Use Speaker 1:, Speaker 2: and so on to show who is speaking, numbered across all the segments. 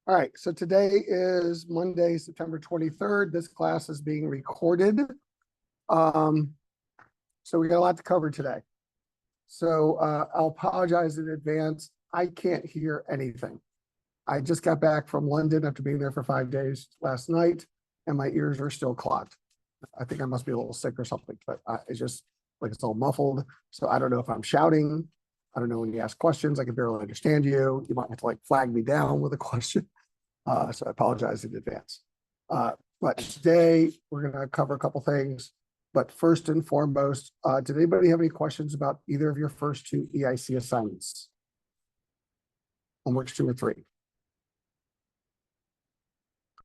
Speaker 1: All right, so today is Monday, September 23rd. This class is being recorded. So we got a lot to cover today. So I'll apologize in advance. I can't hear anything. I just got back from London after being there for 5 days last night, and my ears are still clogged. I think I must be a little sick or something, but it's just like it's all muffled. So I don't know if I'm shouting. I don't know when you ask questions. I can barely understand you. You might have to like flag me down with a question. So I apologize in advance. But today we're going to cover a couple things. But first and foremost, did anybody have any questions about either of your first two EIC assignments? Homework 2 or 3?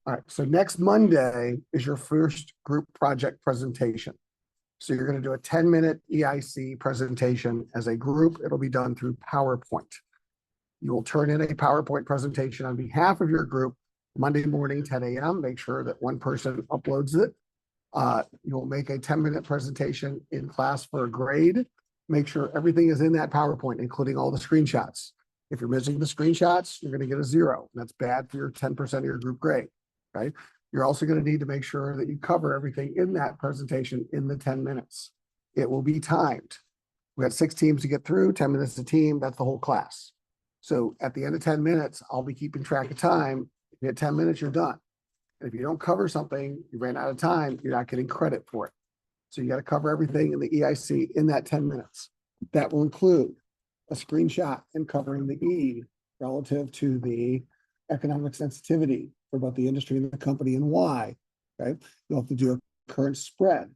Speaker 1: All right, so next Monday is your first group project presentation. So you're going to do a 10-minute EIC presentation as a group. It'll be done through PowerPoint. You will turn in a PowerPoint presentation on behalf of your group Monday morning, 10 a.m. Make sure that one person uploads it. You'll make a 10-minute presentation in class for a grade. Make sure everything is in that PowerPoint, including all the screenshots. If you're missing the screenshots, you're going to get a 0. That's bad for your 10% of your group grade, right? You're also going to need to make sure that you cover everything in that presentation in the 10 minutes. It will be timed. We got 6 teams to get through, 10 minutes a team. That's the whole class. So at the end of 10 minutes, I'll be keeping track of time. If you get 10 minutes, you're done. And if you don't cover something, you ran out of time, you're not getting credit for it. So you got to cover everything in the EIC in that 10 minutes. That will include a screenshot and covering the E relative to the economic sensitivity for both the industry and the company and why, right? You'll have to do a current spread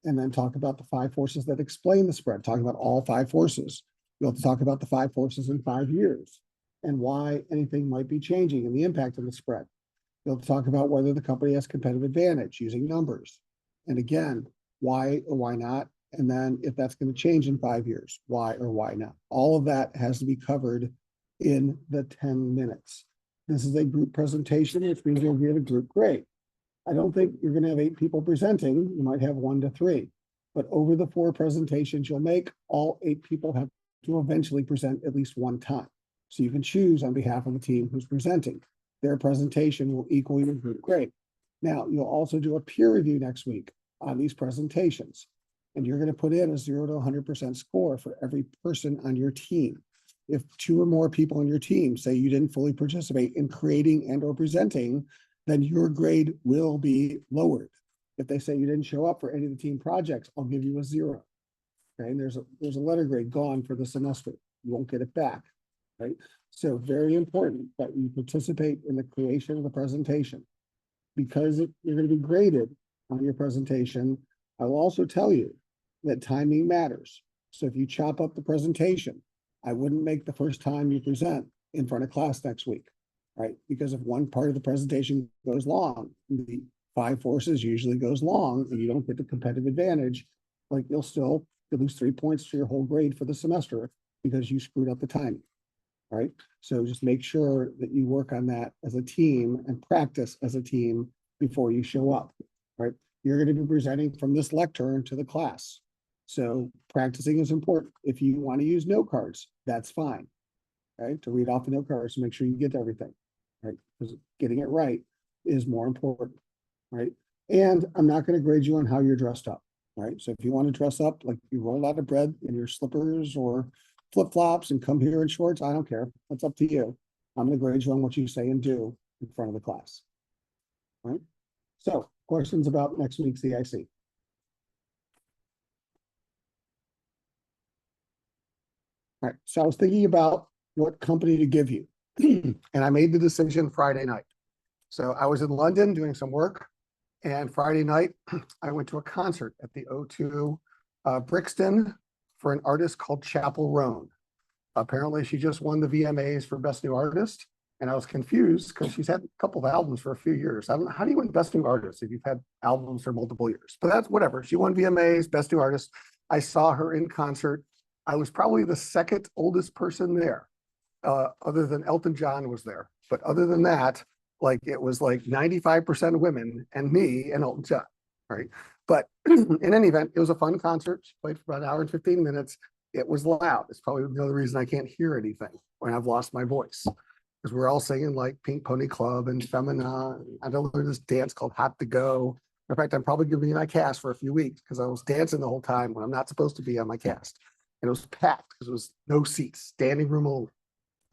Speaker 1: and then talk about the 5 forces that explain the spread, talking about all 5 forces. You'll have to talk about the 5 forces in 5 years and why anything might be changing and the impact of the spread. You'll have to talk about whether the company has competitive advantage using numbers. And again, why or why not? And then if that's going to change in 5 years, why or why not? All of that has to be covered in the 10 minutes. This is a group presentation, which means you'll get a group grade. I don't think you're going to have 8 people presenting. You might have 1 to 3. But over the 4 presentations you'll make, all 8 people have to eventually present at least 1 time. So you can choose on behalf of the team who's presenting. Their presentation will equal your group grade. Now, you'll also do a peer review next week on these presentations. And you're going to put in a 0 to 100% score for every person on your team. If 2 or more people on your team say you didn't fully participate in creating and or presenting, then your grade will be lowered. If they say you didn't show up for any of the team projects, I'll give you a 0. Okay, and there's a letter grade gone for the semester. You won't get it back, right? So very important that you participate in the creation of the presentation. Because you're going to be graded on your presentation, I will also tell you that timing matters. So if you chop up the presentation, I wouldn't make the first time you present in front of class next week, right? Because if one part of the presentation goes long, the 5 forces usually goes long, and you don't get the competitive advantage, like you'll lose 3 points to your whole grade for the semester because you screwed up the timing, right? So just make sure that you work on that as a team and practice as a team before you show up, right? You're going to be presenting from this lectern to the class. So practicing is important. If you want to use note cards, that's fine, right? To read off the note cards to make sure you get everything, right? Because getting it right is more important, right? And I'm not going to grade you on how you're dressed up, right? So if you want to dress up like you rolled out of bread in your slippers or flip-flops and come here in shorts, I don't care. That's up to you. I'm going to grade you on what you say and do in front of the class, right? So questions about next week's EIC? All right, so I was thinking about what company to give you, and I made the decision Friday night. So I was in London doing some work, and Friday night I went to a concert at the O2 Brixton for an artist called Chapel Roan. Apparently she just won the VMAs for Best New Artist, and I was confused because she's had a couple of albums for a few years. I don't know, how do you win Best New Artist if you've had albums for multiple years? But that's whatever. She won VMAs, Best New Artist. I saw her in concert. I was probably the 2nd oldest person there, other than Elton John was there. But other than that, like it was like 95% women and me and Elton John, right? But in any event, it was a fun concert. She played for about an hour and 15 minutes. It was loud. It's probably another reason I can't hear anything when I've lost my voice. because we're all singing like Pink Pony Club and Femina. I know there's this dance called Hot to Go. In fact, I'm probably going to be in my cast for a few weeks because I was dancing the whole time when I'm not supposed to be on my cast. And it was packed because it was no seats, standing room only.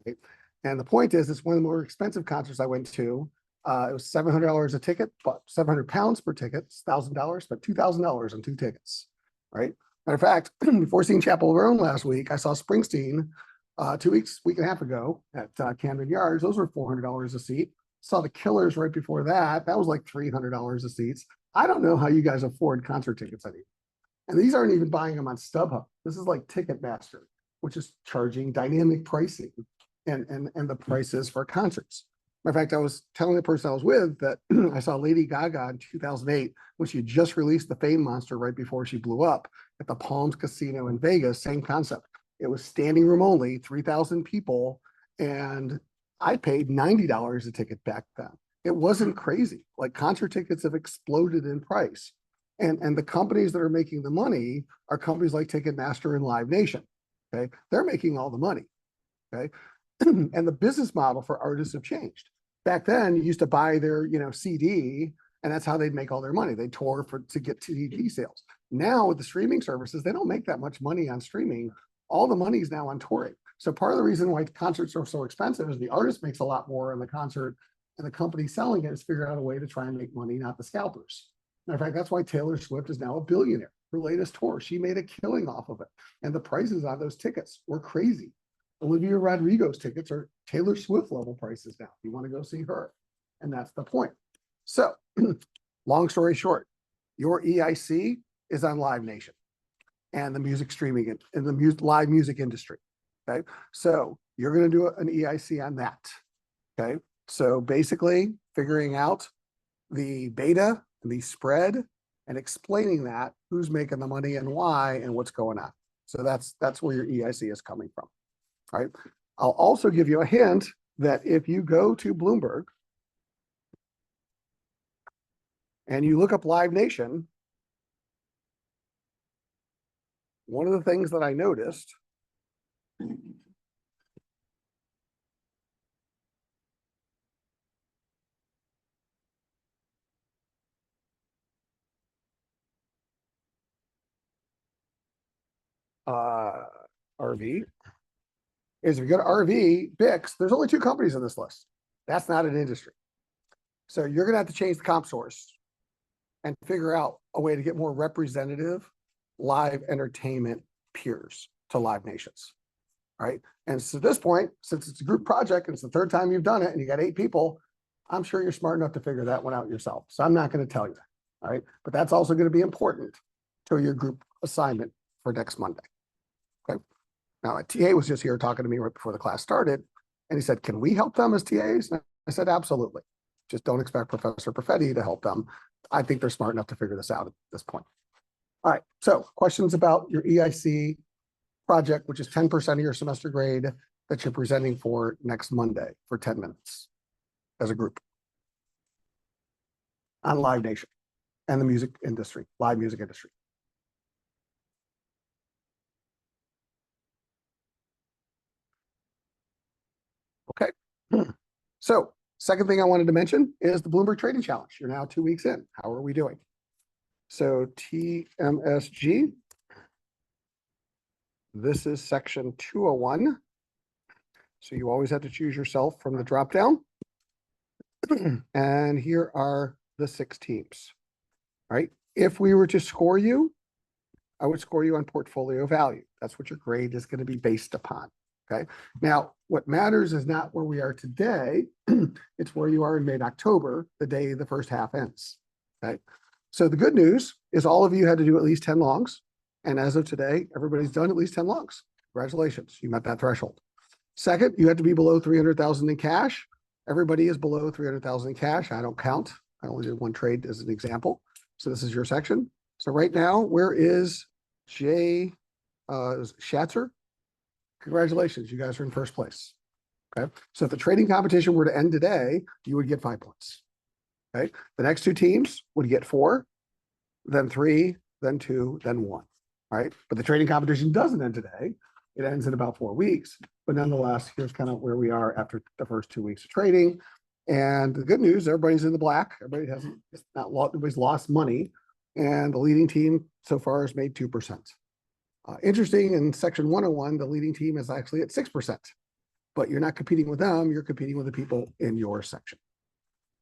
Speaker 1: Right? And the point is, it's one of the more expensive concerts I went to. It was $700 a ticket, but 700 pounds per ticket, $1,000, but $2,000 on 2 tickets. Right? Matter of fact, before seeing Chapel of Our Own last week, I saw Springsteen 2 weeks, week and a half ago at Camden Yards. Those were $400 a seat. Saw the Killers right before that. That was like $300 a seats. I don't know how you guys afford concert tickets anymore. And these aren't even buying them on StubHub. This is like Ticketmaster, which is charging dynamic pricing and the prices for concerts. Matter of fact, I was telling the person I was with that I saw Lady Gaga in 2008 when she just released the Fame Monster right before she blew up at the Palms Casino in Vegas. Same concept. It was standing room only, 3,000 people, and I paid $90 a ticket back then. It wasn't crazy. Like concert tickets have exploded in price. And the companies that are making the money are companies like Ticketmaster and Live Nation. Okay. They're making all the money. Okay. And the business model for artists have changed. Back then, you used to buy their, CD, and that's how they'd make all their money. They tour to get CD sales. Now with the streaming services, they don't make that much money on streaming. All the money is now on touring. So part of the reason why concerts are so expensive is the artist makes a lot more in the concert, and the company selling it has figured out a way to try and make money, not the scalpers. Matter of fact, that's why Taylor Swift is now a billionaire. Her latest tour, she made a killing off of it. And the prices on those tickets were crazy. Olivia Rodrigo's tickets are Taylor Swift level prices now. You want to go see her. And that's the point. So long story short, your EIC is on Live Nation and the music streaming and the live music industry. Okay. So you're going to do an EIC on that. Okay. So basically figuring out the beta, the spread, and explaining that, who's making the money and why and what's going on. So that's where your EIC is coming from. All right. I'll also give you a hint that if you go to Bloomberg and you look up Live Nation, one of the things that I noticed RV is if you go to RV, Bix, there's only 2 companies on this list. That's not an industry. So you're going to have to change the comp source and figure out a way to get more representative live entertainment peers to Live Nations. All right. And so at this point, since it's a group project and it's the 3rd time you've done it and you got 8 people, I'm sure you're smart enough to figure that one out yourself. So I'm not going to tell you. All right. But that's also going to be important to your group assignment for next Monday. Okay. Now, a TA was just here talking to me right before the class started, and he said, can we help them as TAs? And I said, absolutely. Just don't expect Professor Perfetti to help them. I think they're smart enough to figure this out at this point. All right, so questions about your EIC project, which is 10% of your semester grade that you're presenting for next Monday for 10 minutes as a group on Live Nation and the music industry, live music industry. Okay. So second thing I wanted to mention is the Bloomberg Trading Challenge. You're now 2 weeks in. How are we doing? So TMSG, this is section 201. So you always have to choose yourself from the dropdown. And here are the 6 teams. All right. If we were to score you, I would score you on portfolio value. That's what your grade is going to be based upon. Okay. Now, what matters is not where we are today. It's where you are in mid-October, the day the first half ends. Okay. So the good news is all of you had to do at least 10 longs. And as of today, everybody's done at least 10 longs. Congratulations. You met that threshold. Second, you had to be below 300,000 in cash. Everybody is below 300,000 in cash. I don't count. I only did 1 trade as an example. So this is your section. So right now, where is Jay Schatzer? Congratulations, you guys are in first place. Okay, so if the trading competition were to end today, you would get 5 points. Okay, the next 2 teams would get 4, then 3, then 2, then 1. All right, but the trading competition doesn't end today. It ends in about 4 weeks, but nonetheless, here's kind of where we are after the first 2 weeks of trading. And the good news, everybody's in the black. Everybody hasn't, it's not, nobody's lost money. And the leading team so far has made 2%. Interesting, in section 101, the leading team is actually at 6%, but you're not competing with them, you're competing with the people in your section.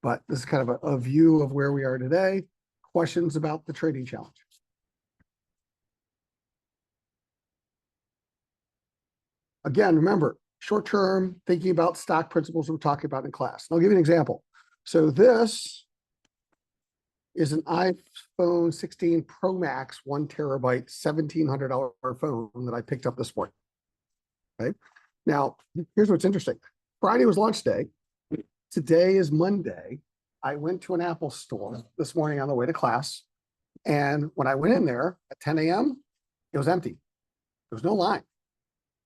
Speaker 1: But this is kind of a view of where we are today. Questions about the trading challenge? Again, remember, short-term, thinking about stock principles we're talking about in class. And I'll give you an example. So this is an iPhone 16 Pro Max, 1 terabyte, $1,700 phone that I picked up this morning. Okay. Now, here's what's interesting. Friday was launch day. Today is Monday. I went to an Apple store this morning on the way to class. And when I went in there at 10 a.m., it was empty. There was no line.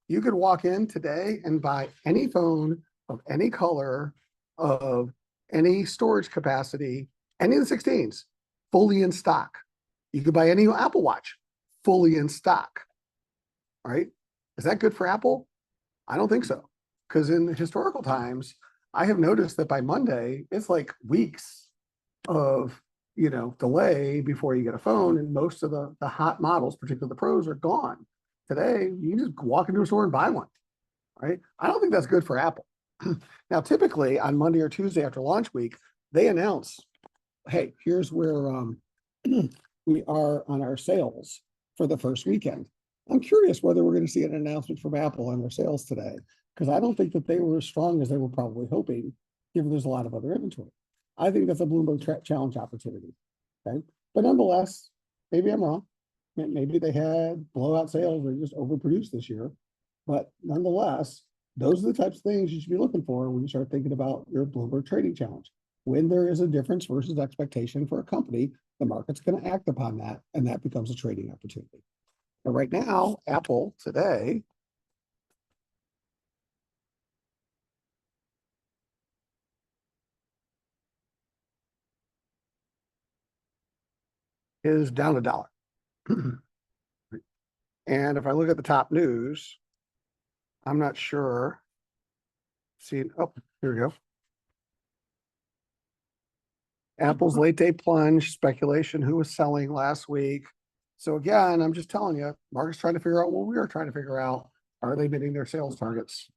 Speaker 1: You could walk in today and buy any phone of any color, of any storage capacity, any of the 16s, fully in stock. You could buy any Apple Watch, fully in stock. All right. Is that good for Apple? I don't think so. Because in historical times, I have noticed that by Monday, it's like weeks of, delay before you get a phone. And most of the hot models, particularly the pros, are gone. Today, you can just walk into a store and buy one, right? I don't think that's good for Apple. Now, typically on Monday or Tuesday after launch week, they announce, hey, here's where we are on our sales for the first weekend. I'm curious whether we're going to see an announcement from Apple on their sales today, because I don't think that they were as strong as they were probably hoping, given there's a lot of other inventory. I think that's a Bloomberg challenge opportunity, okay? But nonetheless, maybe I'm wrong. Maybe they had blowout sales or just overproduced this year. But nonetheless, those are the types of things you should be looking for when you start thinking about your Bloomberg trading challenge. When there is a difference versus expectation for a company, the market's going to act upon that, and that becomes a trading opportunity. But right now, Apple today is down $1. And if I look at the top news, I'm not sure. See, oh, here we go. Apple's late day plunge, speculation who was selling last week. So again, I'm just telling you, market's trying to figure out what we are trying to figure out. Are they meeting their sales targets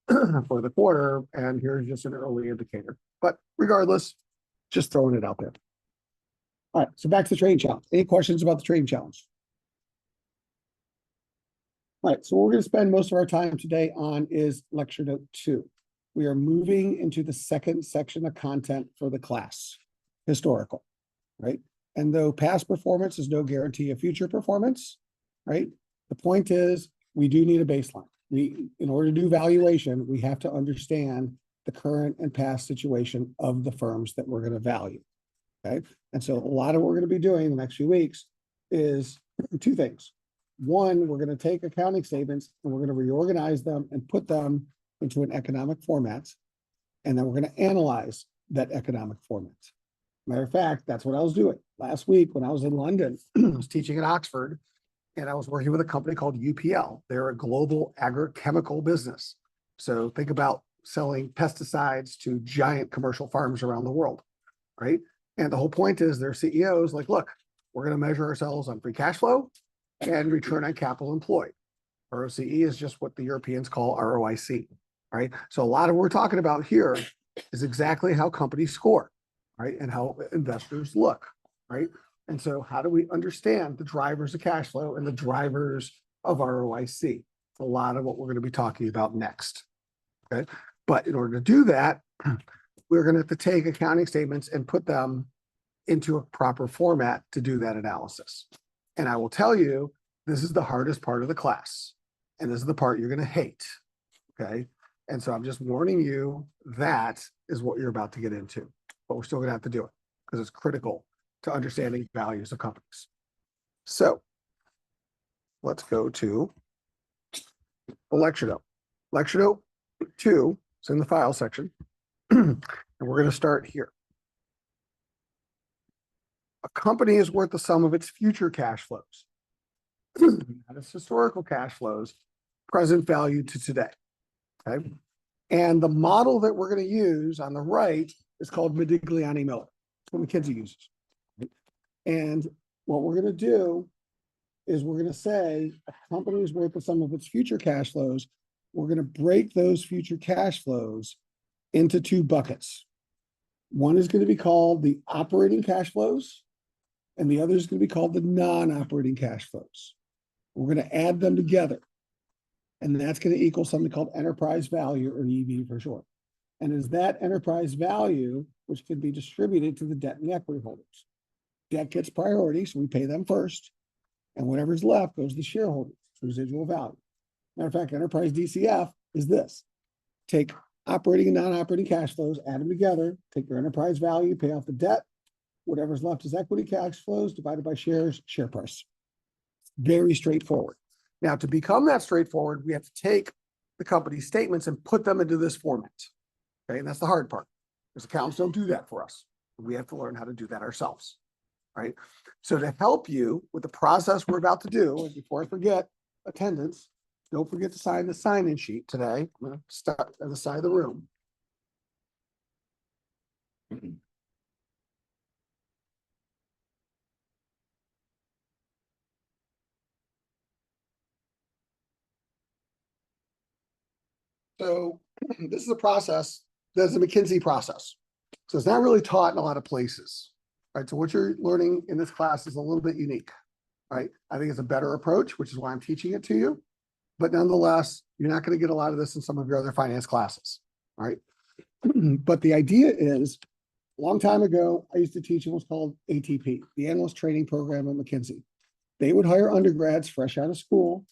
Speaker 1: for the quarter? And here's just an early indicator. But regardless, just throwing it out there. All right, so back to the trading challenge. Any questions about the trading challenge? All right, so what we're going to spend most of our time today on is lecture note 2. We are moving into the second section of content for the class, historical, right? And though past performance is no guarantee of future performance, right? The point is we do need a baseline. In order to do valuation, we have to understand the current and past situation of the firms that we're going to value, okay? And so a lot of what we're going to be doing in the next few weeks is 2 things. One, we're going to take accounting statements and we're going to reorganize them and put them into an economic format. And then we're going to analyze that economic format. Matter of fact, that's what I was doing last week when I was in London. I was teaching at Oxford and I was working with a company called UPL. They're a global agrochemical business. So think about selling pesticides to giant commercial farms around the world, right? And the whole point is their CEO is like, look, we're going to measure ourselves on free cash flow and return on capital employed. ROCE is just what the Europeans call ROIC, right? So a lot of what we're talking about here is exactly how companies score, right? And how investors look, right? And so how do we understand the drivers of cash flow and the drivers of ROIC? It's a lot of what we're going to be talking about next, okay? But in order to do that, we're going to have to take accounting statements and put them into a proper format to do that analysis. And I will tell you, this is the hardest part of the class. And this is the part you're going to hate, okay? And so I'm just warning you, that is what you're about to get into. But we're still going to have to do it because it's critical to understanding values of companies. So let's go to the lecture note. Lecture note 2 is in the file section. And we're going to start here. A company is worth the sum of its future cash flows, not its historical cash flows, present value to today. Okay. And the model that we're going to use on the right is called Modigliani Miller. That's what McKinsey uses. And what we're going to do is we're going to say a company is worth the sum of its future cash flows. We're going to break those future cash flows into two buckets. One is going to be called the operating cash flows, and the other is going to be called the non-operating cash flows. We're going to add them together, and that's going to equal something called enterprise value, or EV for short. And is that enterprise value, which can be distributed to the debt and equity holders. Debt gets priority, so we pay them first, and whatever's left goes to shareholders, residual value. Matter of fact, enterprise DCF is this. Take operating and non-operating cash flows, add them together, take your enterprise value, pay off the debt. Whatever's left is equity cash flows divided by shares, share price. Very straightforward. Now, to become that straightforward, we have to take the company's statements and put them into this format. Okay, and that's the hard part, because accountants don't do that for us. We have to learn how to do that ourselves. Right? So to help you with the process we're about to do, and before I forget, attendance, don't forget to sign the sign-in sheet today. I'm going to start at the side of the room. So this is a process that's a McKinsey process. So it's not really taught in a lot of places. Right? So what you're learning in this class is a little bit unique. Right? I think it's a better approach, which is why I'm teaching it to you. But nonetheless, you're not going to get a lot of this in some of your other finance classes. Right? But the idea is, a long time ago, I used to teach in what's called ATP, the Analyst Training Program at McKinsey. They would hire undergrads fresh out of school.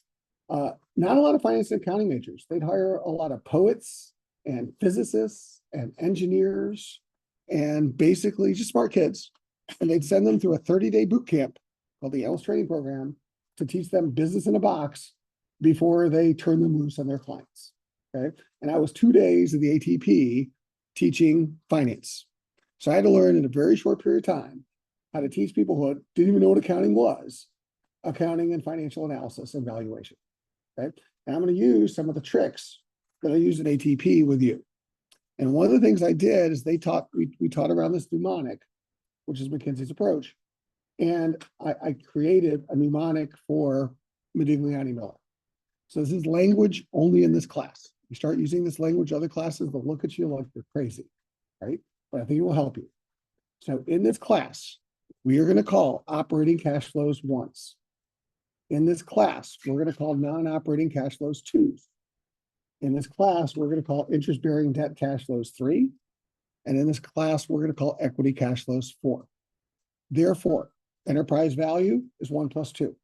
Speaker 1: Not a lot of finance and accounting majors. They'd hire a lot of poets and physicists and engineers and basically just smart kids. And they'd send them through a 30-day boot camp called the Analyst Training Program to teach them business in a box before they turn them loose on their clients. Okay. And I was 2 days of the ATP teaching finance. So I had to learn in a very short period of time how to teach people who didn't even know what accounting was, accounting and financial analysis and valuation. Okay. And I'm going to use some of the tricks that I use in ATP with you. And one of the things I did is we taught around this mnemonic, which is McKinsey's approach. And I created a mnemonic for Modigliani Miller. So this is language only in this class. You start using this language, other classes will look at you like you're crazy, right? But I think it will help you. So in this class, we are going to call operating cash flows ones. In this class, we're going to call non-operating cash flows twos. In this class, we're going to call interest-bearing debt cash flows 3. And in this class, we're going to call equity cash flows 4. Therefore, enterprise value is 1 plus 2.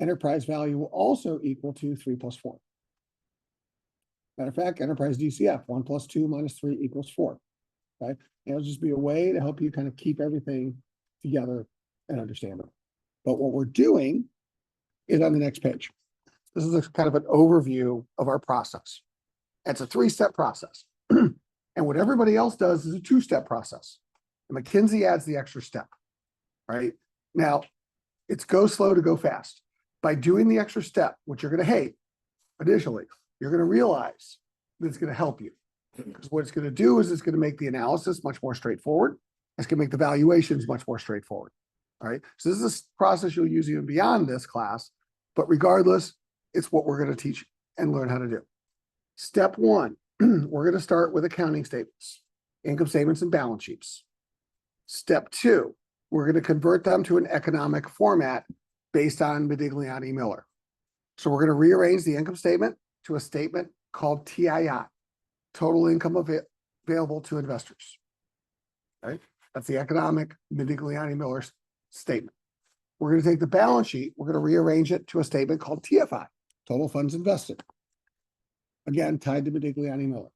Speaker 1: Enterprise value will also equal to 3 plus 4. Matter of fact, enterprise DCF, 1 plus 2 minus 3 equals 4. Okay? And it'll just be a way to help you kind of keep everything together and understand it. But what we're doing is on the next page. This is a kind of an overview of our process. It's a 3-step process. And what everybody else does is a 2-step process. And McKinsey adds the extra step, right? Now, it's go slow to go fast. By doing the extra step, which you're going to hate initially, you're going to realize that it's going to help you. Because what it's going to do is it's going to make the analysis much more straightforward. It's going to make the valuations much more straightforward. All right. So this is a process you'll use even beyond this class. But regardless, it's what we're going to teach and learn how to do. Step 1, we're going to start with accounting statements, income statements, and balance sheets. Step 2, we're going to convert them to an economic format based on Modigliani Miller. So we're going to rearrange the income statement to a statement called TII, total income available to investors. Okay? That's the economic Modigliani Miller statement. We're going to take the balance sheet, we're going to rearrange it to a statement called TFI, total funds invested. Again, tied to Modigliani Miller.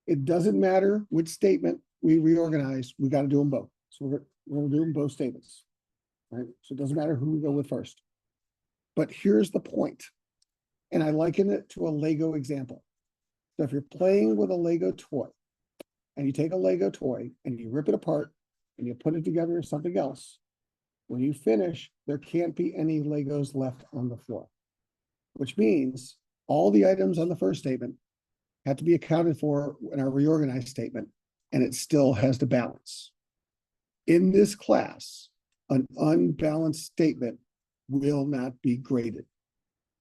Speaker 1: It doesn't matter which statement we reorganize, we got to do them both. So we're going to do them both statements. Right? So it doesn't matter who we go with first. But here's the point. And I liken it to a Lego example. So if you're playing with a Lego toy and you take a Lego toy and you rip it apart and you put it together as something else, when you finish, there can't be any Legos left on the floor. which means all the items on the first statement have to be accounted for in our reorganized statement, and it still has to balance. In this class, an unbalanced statement will not be graded.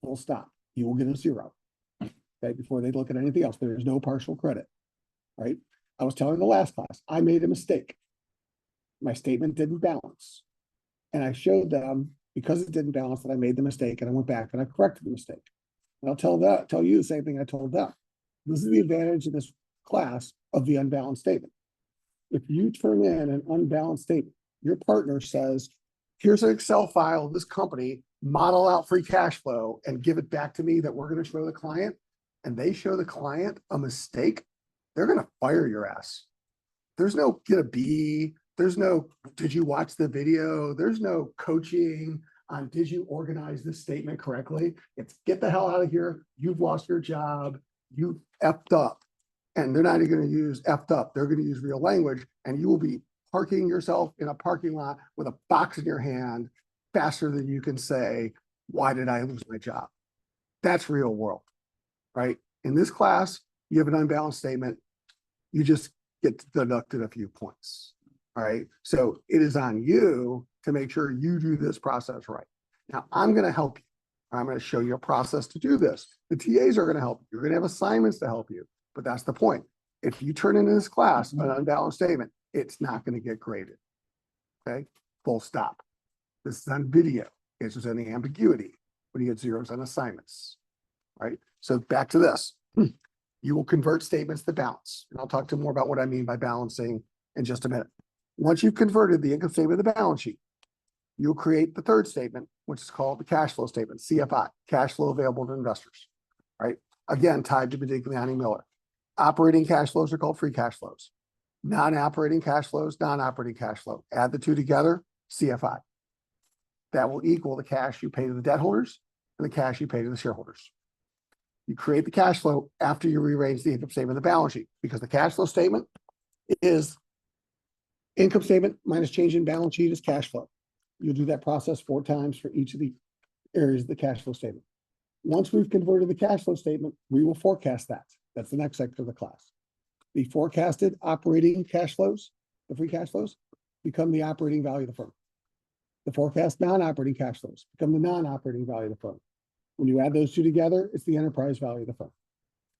Speaker 1: Full stop. You will get a 0. Okay, before they look at anything else. There is no partial credit. Right? I was telling the last class, I made a mistake. My statement didn't balance. And I showed them, because it didn't balance, that I made the mistake, and I went back and I corrected the mistake. And I'll tell you the same thing I told them. This is the advantage of this class of the unbalanced statement. If you turn in an unbalanced statement, your partner says, here's an Excel file of this company, model out free cash flow and give it back to me that we're going to show the client, and they show the client a mistake, they're going to fire your ass. There's no get a B. There's no, did you watch the video? There's no coaching on, did you organize this statement correctly? It's get the hell out of here. You've lost your job. You effed up. And they're not even going to use effed up. They're going to use real language, and you will be parking yourself in a parking lot with a box in your hand faster than you can say, why did I lose my job? That's real world, right? In this class, you have an unbalanced statement. You just get deducted a few points. All right. So it is on you to make sure you do this process right. Now, I'm going to help you. I'm going to show you a process to do this. The TAs are going to help you. You're going to have assignments to help you. But that's the point. If you turn into this class an unbalanced statement, it's not going to get graded. Okay. Full stop. This is on video. If there's any ambiguity, when you get zeros on assignments. Right. So back to this. You will convert statements to balance. And I'll talk to you more about what I mean by balancing in just a minute. Once you've converted the income statement to the balance sheet, you'll create the third statement, which is called the cash flow statement, CFI, cash flow available to investors, right? Again, tied to Modigliani Miller. Operating cash flows are called free cash flows. Non-operating cash flows, non-operating cash flow. Add the two together, CFI. That will equal the cash you pay to the debt holders and the cash you pay to the shareholders. You create the cash flow after you rearrange the income statement and the balance sheet, because the cash flow statement is income statement minus change in balance sheet is cash flow. You'll do that process 4 times for each of the areas of the cash flow statement. Once we've converted the cash flow statement, we will forecast that. That's the next sector of the class. The forecasted operating cash flows, the free cash flows, become the operating value of the firm. The forecast non-operating cash flows become the non-operating value of the firm. When you add those two together, it's the enterprise value of the firm.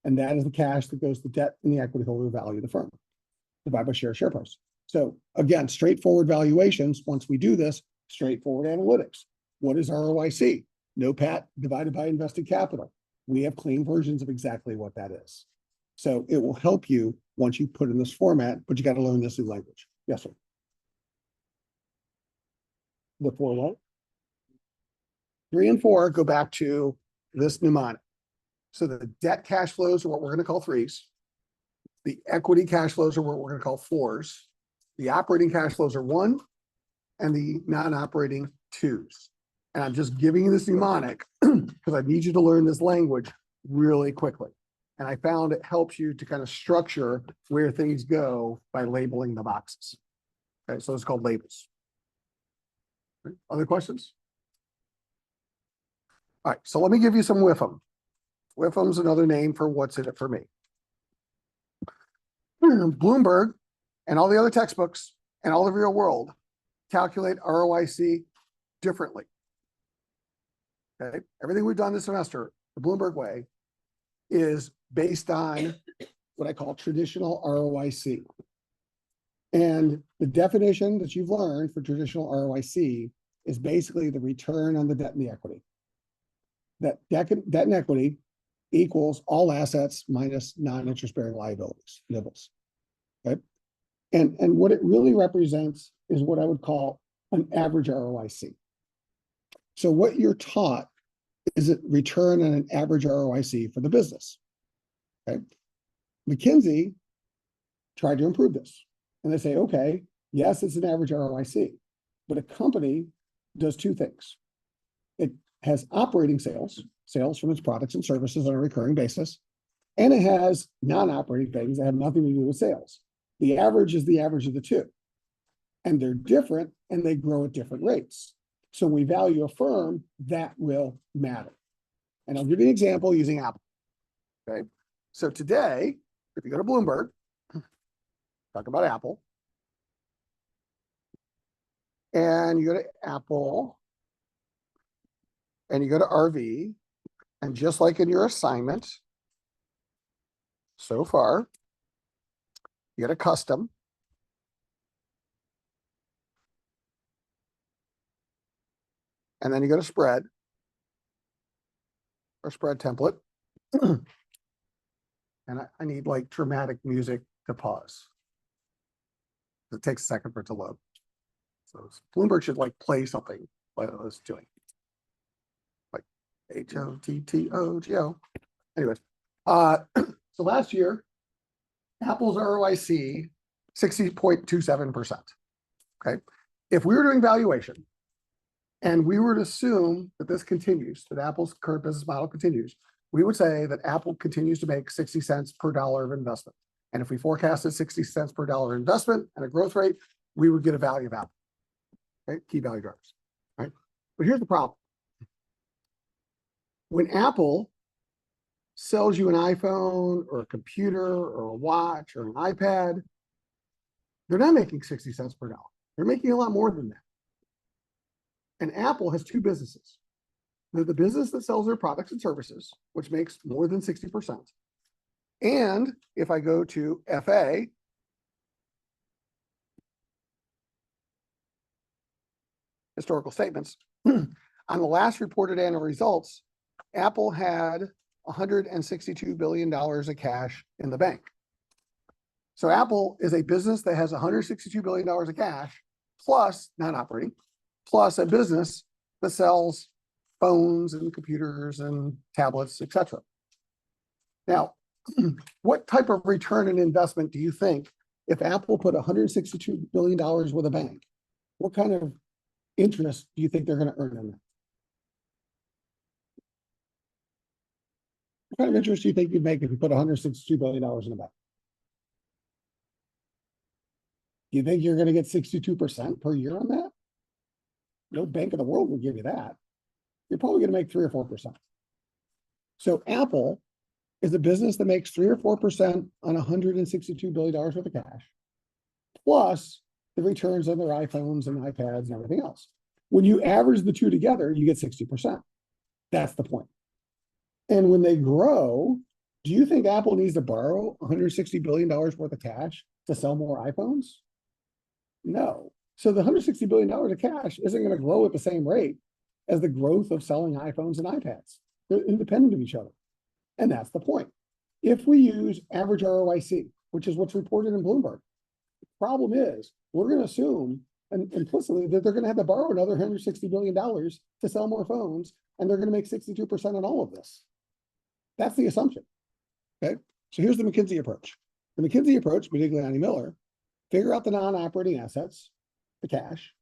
Speaker 1: And that is the cash that goes to debt and the equity holder value of the firm, divided by share price. So again, straightforward valuations. Once we do this, straightforward analytics. What is ROIC? NOPAT divided by invested capital. We have clean versions of exactly what that is. So it will help you once you put in this format, but you got to learn this new language. Yes, sir. The 4 what? 3 and 4 go back to this mnemonic. So the debt cash flows are what we're going to call 3s. The equity cash flows are what we're going to call 4s. The operating cash flows are 1, and the non-operating 2s. And I'm just giving you this mnemonic because I need you to learn this language really quickly. And I found it helps you to kind of structure where things go by labeling the boxes. Okay, so it's called labels. Other questions? All right, so let me give you some WIFM. WIFM's another name for what's in it for me. Bloomberg and all the other textbooks and all the real world calculate ROIC differently. Okay, everything we've done this semester, the Bloomberg way, is based on what I call traditional ROIC. And the definition that you've learned for traditional ROIC is basically the return on the debt and the equity. That debt and equity equals all assets minus non-interest-bearing liabilities, NIBLs. Okay? And what it really represents is what I would call an average ROIC. So what you're taught is a return on an average ROIC for the business. Okay? McKinsey tried to improve this. And they say, okay, yes, it's an average ROIC, but a company does 2 things. It has operating sales from its products and services on a recurring basis, and it has non-operating things that have nothing to do with sales. The average is the average of the 2. And they're different, and they grow at different rates. So when we value a firm, that will matter. And I'll give you an example using Apple. Okay. So today, if you go to Bloomberg, talk about Apple, and you go to Apple, and you go to RV, and just like in your assignment so far, you get a custom. And then you go to spread or spread template. And I need like dramatic music to pause. It takes a second for it to load. So Bloomberg should like play something like I was doing. Like HOTTOGO. Anyways, so last year, Apple's ROIC 60.27%. Okay. If we were doing valuation and we were to assume that this continues, that Apple's current business model continues, we would say that Apple continues to make 60 cents per dollar of investment. And if we forecasted 60 cents per dollar investment and a growth rate, we would get a value of Apple. Okay, key value drivers. Right. But here's the problem. When Apple sells you an iPhone or a computer or a watch or an iPad, they're not making 60 cents per dollar. They're making a lot more than that. And Apple has two businesses. They're the business that sells their products and services, which makes more than 60%. And if I go to FA, historical statements, on the last reported annual results, Apple had $162 billion of cash in the bank. So Apple is a business that has $162 billion of cash, plus non-operating, plus a business that sells phones and computers and tablets, etc. Now, what type of return on investment do you think if Apple put $162 billion with a bank? What kind of interest do you think they're going to earn on that? What kind of interest do you think you'd make if you put $162 billion in the bank? Do you think you're going to get 62% per year on that? No bank in the world will give you that. You're probably going to make 3 or 4%. So Apple is a business that makes 3 or 4% on $162 billion worth of cash, plus the returns on their iPhones and iPads and everything else. When you average the two together, you get 60%. That's the point. And when they grow, do you think Apple needs to borrow $160 billion worth of cash to sell more iPhones? No. So the $160 billion of cash isn't going to grow at the same rate as the growth of selling iPhones and iPads. They're independent of each other. And that's the point. If we use average ROIC, which is what's reported in Bloomberg, the problem is we're going to assume implicitly that they're going to have to borrow another $160 billion to sell more phones, and they're going to make 62% on all of this. That's the assumption. Okay. So here's the McKinsey approach. The McKinsey approach, Modigliani Miller, figure out the non-operating assets, the cash,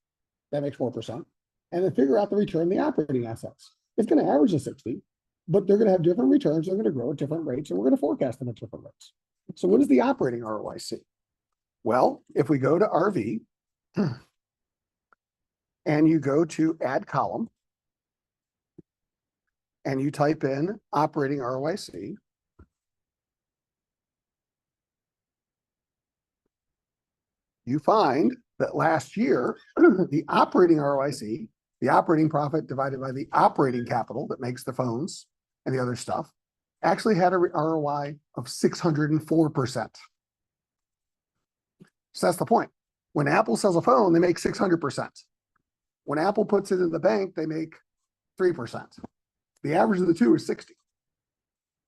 Speaker 1: that makes 4%, and then figure out the return on the operating assets. It's going to average to 60, but they're going to have different returns. They're going to grow at different rates, and we're going to forecast them at different rates. So what is the operating ROIC? Well, if we go to RV and you go to add column and you type in operating ROIC, you find that last year, the operating ROIC, the operating profit divided by the operating capital that makes the phones and the other stuff, actually had a ROI of 604%. So that's the point. When Apple sells a phone, they make 600%. When Apple puts it in the bank, they make 3%. The average of the two is 60.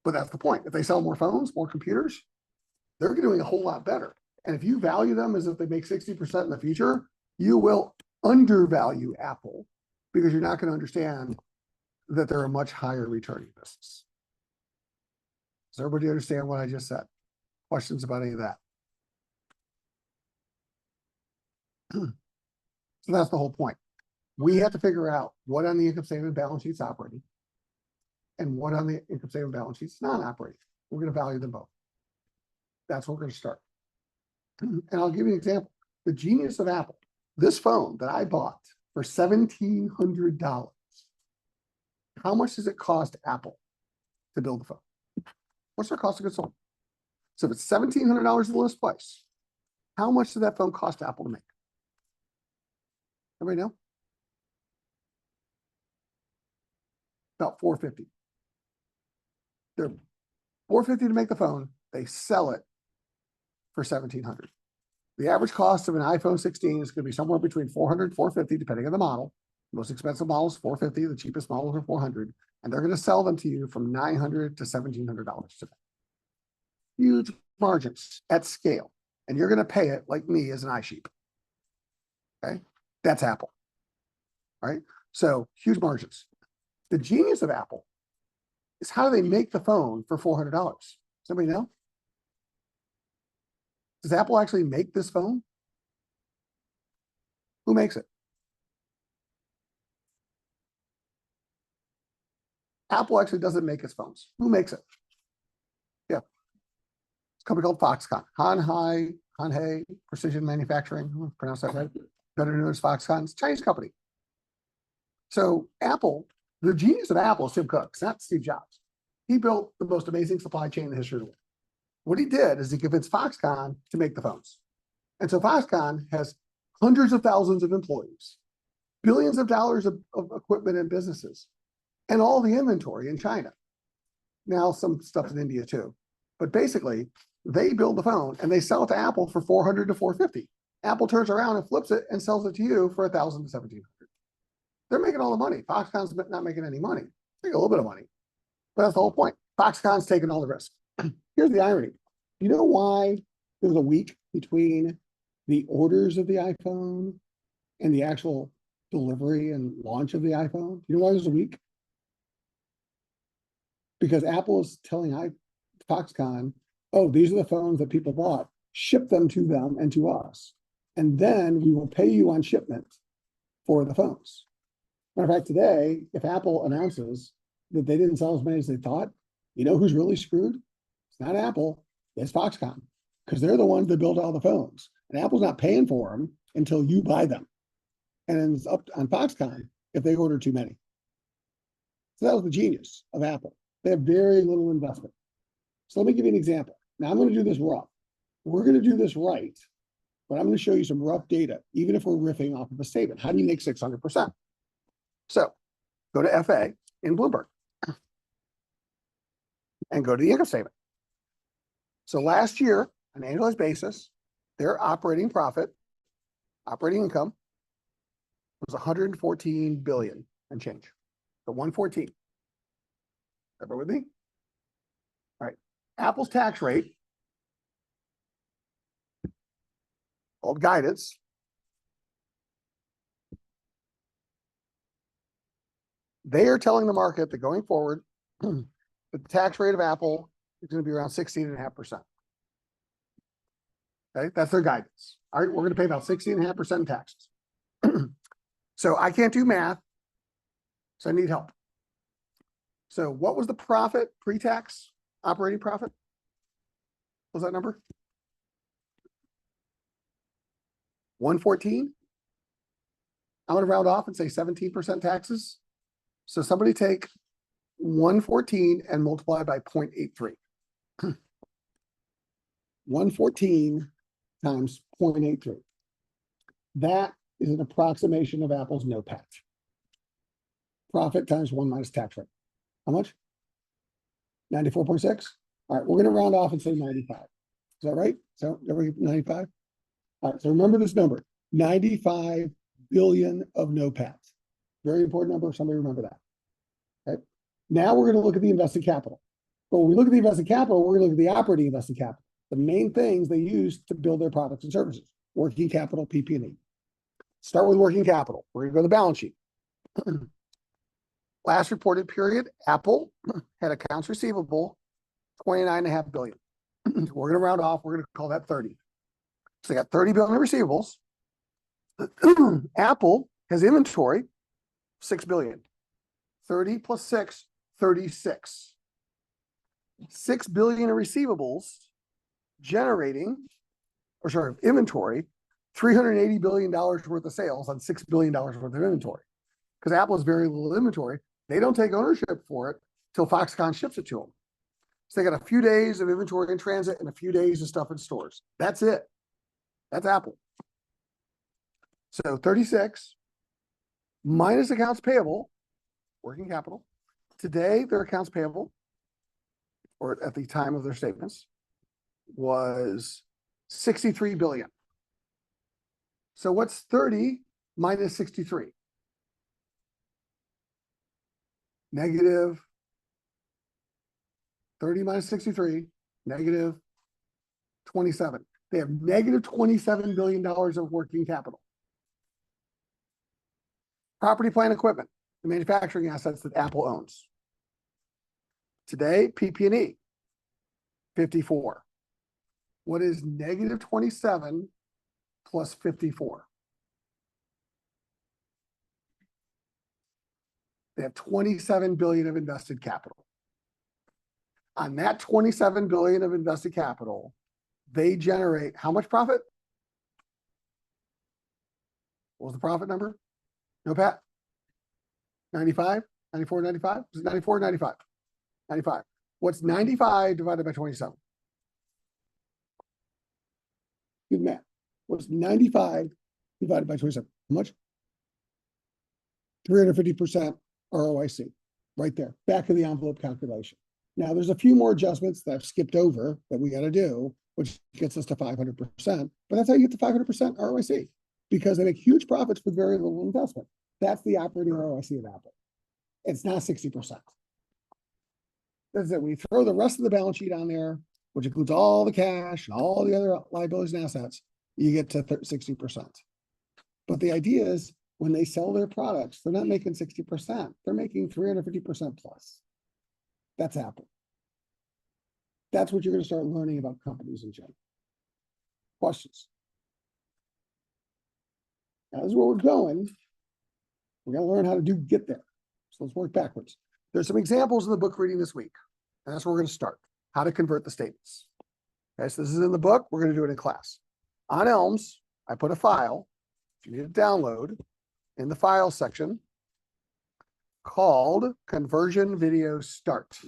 Speaker 1: But that's the point. If they sell more phones, more computers, they're doing a whole lot better. And if you value them as if they make 60% in the future, you will undervalue Apple because you're not going to understand that they're a much higher returning business. Does everybody understand what I just said? Questions about any of that? So that's the whole point. We have to figure out what on the income statement balance sheet is operating and what on the income statement balance sheet is non-operating. We're going to value them both. That's where we're going to start. And I'll give you an example. The genius of Apple, this phone that I bought for $1,700, how much does it cost Apple to build the phone. What's their cost of goods sold? So if it's $1,700 the list price, how much did that phone cost Apple to make? Everybody know? About $450. They're $450 to make the phone. They sell it for $1,700. The average cost of an iPhone 16 is going to be somewhere between $400 and $450, depending on the model. The most expensive model is $450. The cheapest models are $400, and they're going to sell them to you from $900 to $1,700 today. Huge margins at scale, and you're going to pay it like me as an iSheep. Okay, that's Apple, right? So huge margins. The genius of Apple is how do they make the phone for $400? Somebody know? Does Apple actually make this phone? Who makes it? Apple actually doesn't make its phones. Who makes it? Yeah. It's a company called Foxconn. Hanhai Precision Manufacturing. Pronounce that right? Better known as Foxconn. It's a Chinese company. So Apple, the genius of Apple is Tim Cook. It's not Steve Jobs. He built the most amazing supply chain in the history of the world. What he did is he convinced Foxconn to make the phones. And so Foxconn has hundreds of thousands of employees, billions of dollars of equipment and businesses, and all the inventory in China. Now some stuff in India too. But basically, they build the phone and they sell it to Apple for $400 to $450. Apple turns around and flips it and sells it to you for $1,000 to $1,700. They're making all the money. Foxconn's not making any money. They make a little bit of money. But that's the whole point. Foxconn's taking all the risk. Here's the irony. You know why there's a week between the orders of the iPhone and the actual delivery and launch of the iPhone? You know why there's a week? Because Apple is telling Foxconn, oh, these are the phones that people bought. Ship them to them and to us. And then we will pay you on shipment for the phones. Matter of fact, today, if Apple announces that they didn't sell as many as they thought, you know who's really screwed? It's not Apple, it's Foxconn, because they're the ones that build all the phones. And Apple's not paying for them until you buy them. And it's up on Foxconn if they order too many. So that was the genius of Apple. They have very little investment. So let me give you an example. Now I'm going to do this rough. We're going to do this right, but I'm going to show you some rough data, even if we're riffing off of a statement. How do you make 600%? So go to FA in Bloomberg and go to the income statement. So last year, on an annualized basis, their operating income was 114 billion and change. So 114. Everybody with me? All right. Apple's tax rate, called guidance, they are telling the market that going forward, the tax rate of Apple is going to be around 16.5%. Okay, that's their guidance. All right, we're going to pay about 16.5% in taxes. So I can't do math, so I need help. So what was the profit, pre-tax operating profit? What was that number? 114? I'm going to round off and say 17% taxes. So somebody take 114 and multiply by 0.83. 114 times 0.83. That is an approximation of Apple's NOPAT. Profit times 1 minus tax rate. How much? 94.6? All right, we're going to round off and say 95. Is that right? So, 95? All right, so remember this number, 95 billion of NOPAT. Very important number, somebody remember that. Okay. Now we're going to look at the invested capital. But when we look at the invested capital, we're going to look at the operating invested capital. The main things they use to build their products and services. Working capital, PP&E. Start with working capital. We're going to go to the balance sheet. Last reported period, Apple had accounts receivable, 29.5 billion. We're going to round off. We're going to call that 30. So they got 30 billion in receivables. Apple has inventory, 6 billion. 30 plus 6, 36. 6 billion in receivables generating, or sorry, inventory, $380 billion worth of sales on $6 billion worth of inventory. Because Apple has very little inventory. They don't take ownership for it. till Foxconn ships it to them. So they got a few days of inventory in transit and a few days of stuff in stores. That's it. That's Apple. So 36 minus accounts payable, working capital. Today, their accounts payable, or at the time of their statements, was 63 billion. So what's 30 minus 63? Negative 30 minus 63, negative 27. They have negative $27 billion of working capital. Property, plant, equipment, the manufacturing assets that Apple owns. Today, PP&E, 54. What is negative 27 plus 54? They have 27 billion of invested capital. On that 27 billion of invested capital, they generate how much profit? What was the profit number? No, Pat? 95, 94, 95? Is it 94, 95? 95. What's 95 divided by 27? Good math. What's 95 divided by 27? How much? 350% ROIC. Right there. Back of the envelope calculation. Now, there's a few more adjustments that I've skipped over that we got to do, which gets us to 500%. But that's how you get to 500% ROIC, because they make huge profits with very little investment. That's the operating ROIC of Apple. It's not 60%. That's it. We throw the rest of the balance sheet on there, which includes all the cash and all the other liabilities and assets, you get to 60%. But the idea is when they sell their products, they're not making 60%. They're making 350% plus. That's Apple. That's what you're going to start learning about companies in general. Questions? Now, this is where we're going. We're going to learn how to get there. So let's work backwards. There's some examples in the book reading this week, and that's where we're going to start. How to convert the statements. Okay, so this is in the book. We're going to do it in class. On Elms, I put a file, if you need to download, in the file section called Conversion Video Start.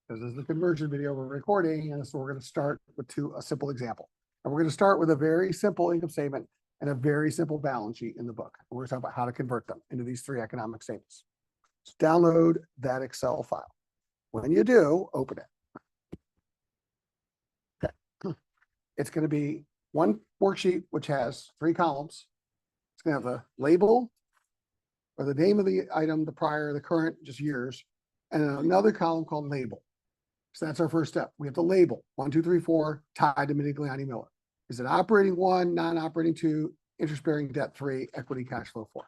Speaker 1: This is the conversion video we're recording, and so we're going to start with a simple example. And we're going to start with a very simple income statement and a very simple balance sheet in the book. And we're going to talk about how to convert them into these three economic statements. So download that Excel file. When you do, open it. Okay. It's going to be one worksheet, which has 3 columns. It's going to have the label, or the name of the item, the prior, the current, just years, and another column called label. So that's our first step. We have to label 1, 2, 3, 4 tied to Modigliani Miller. Is it operating 1, non-operating 2, interest-bearing debt 3, equity cash flow 4? All